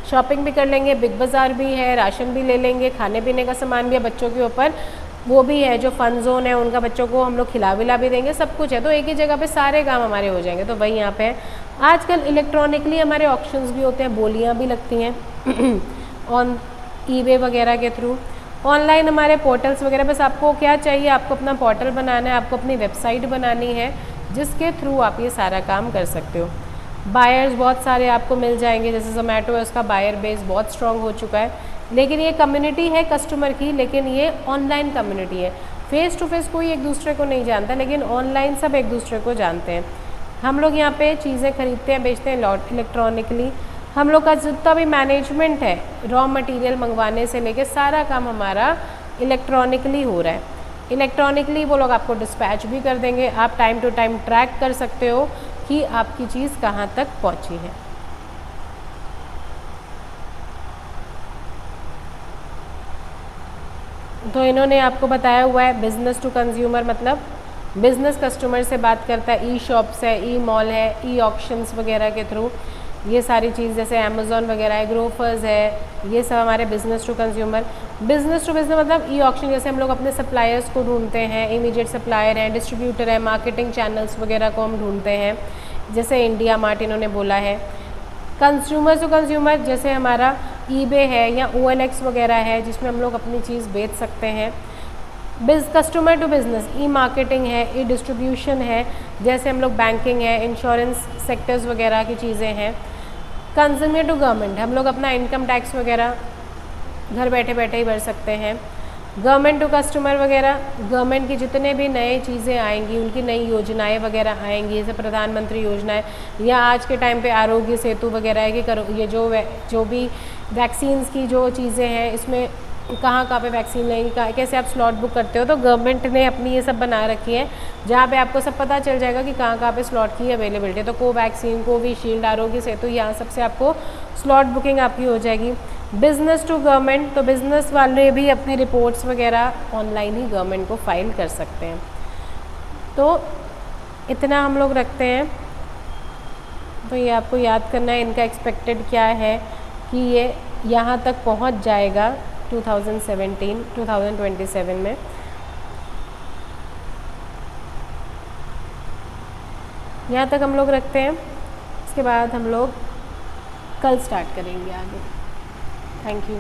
शॉपिंग भी कर लेंगे, बिग बाज़ार भी है, राशन भी ले लेंगे, खाने पीने का सामान भी है, बच्चों के ऊपर वो भी है, जो फन जोन है उनका बच्चों को हम लोग खिला विला भी देंगे, सब कुछ है। तो एक ही जगह पे सारे काम हमारे हो जाएंगे। तो वही यहाँ पे है। आजकल इलेक्ट्रॉनिकली हमारे ऑक्शंस भी होते हैं, बोलियाँ भी लगती हैं ऑन ईबे वगैरह के थ्रू। ऑनलाइन हमारे पोर्टल्स वगैरह, बस आपको क्या चाहिए, आपको अपना पोर्टल बनाना है, आपको अपनी वेबसाइट बनानी है जिसके थ्रू आप ये सारा काम कर सकते हो। बायर्स बहुत सारे आपको मिल जाएंगे, जैसे जोमेटो है, उसका बायर बेस बहुत स्ट्रॉन्ग हो चुका है। लेकिन ये कम्युनिटी है कस्टमर की, लेकिन ये ऑनलाइन कम्युनिटी है। फेस टू फेस कोई एक दूसरे को नहीं जानता, लेकिन ऑनलाइन सब एक दूसरे को जानते हैं। हम लोग यहाँ पे चीज़ें खरीदते हैं, बेचते हैं इलेक्ट्रॉनिकली। हम लोग का जितना भी मैनेजमेंट है, रॉ मटेरियल मंगवाने से लेके सारा काम हमारा इलेक्ट्रॉनिकली हो रहा है। इलेक्ट्रॉनिकली वो लोग आपको डिस्पैच भी कर देंगे। आप टाइम टू टाइम ट्रैक कर सकते हो कि आपकी चीज़ कहाँ तक पहुँची है। तो इन्होंने आपको बताया हुआ है बिज़नेस टू कंज्यूमर, मतलब बिज़नेस कस्टमर से बात करता है। ई शॉप्स है, ई मॉल है, ई ऑक्शंस वगैरह के थ्रू ये सारी चीज़, जैसे अमेज़ॉन वगैरह है, ग्रोफर्स है, ये सब हमारे business to consumer. Business to business मतलब ई ऑक्शन, जैसे हम लोग अपने सप्लायर्स को ढूंढते हैं, इमीडिएट सप्लायर हैं, डिस्ट्रीब्यूटर है, मार्केटिंग चैनल्स वगैरह को हम ढूंढते हैं, जैसे इंडिया मार्ट इन्होंने बोला है। कंज्यूमर टू कंज्यूमर जैसे हमारा ईबे है या OLX वगैरह है, जिसमें हम लोग अपनी चीज़ बेच सकते हैं। Customer to business e marketing है, ई डिस्ट्रीब्यूशन है, जैसे हम लोग बैंकिंग है, इंश्योरेंस सेक्टर्स वगैरह की चीज़ें हैं। कंज्यूमर टू गवर्नमेंट, हम लोग अपना इनकम टैक्स वगैरह घर बैठे बैठे ही भर सकते हैं। गवर्नमेंट टू कस्टमर वगैरह, गवर्नमेंट की जितने भी नई चीज़ें आएंगी, उनकी नई योजनाएं वगैरह आएंगी, जैसे प्रधानमंत्री योजना है, या आज के टाइम पे आरोग्य सेतु वगैरह है कि ये जो भी वैक्सीन्स की जो चीज़ें हैं, इसमें कहाँ पे वैक्सीन लेंगी, कैसे आप स्लॉट बुक करते हो। तो गवर्नमेंट ने अपनी ये सब बना रखी है, जहाँ पे आपको सब पता चल जाएगा कि कहाँ पे स्लॉट की अवेलेबिलिटी है। तो कोवैक्सीन, कोविशील्ड, आरोग्य सेतु, यहाँ सबसे आपको स्लॉट बुकिंग आपकी हो जाएगी। बिज़नेस टू गवर्नमेंट, तो बिज़नेस वाले भी अपने रिपोर्ट्स वगैरह ऑनलाइन ही गवर्नमेंट को फाइल कर सकते हैं। तो इतना हम लोग रखते हैं। तो ये आपको याद करना है, इनका एक्सपेक्टेड क्या है कि ये यहाँ तक पहुँच जाएगा 2027 में। यहाँ तक हम लोग रखते हैं, इसके बाद हम लोग कल स्टार्ट करेंगे आगे। Thank you.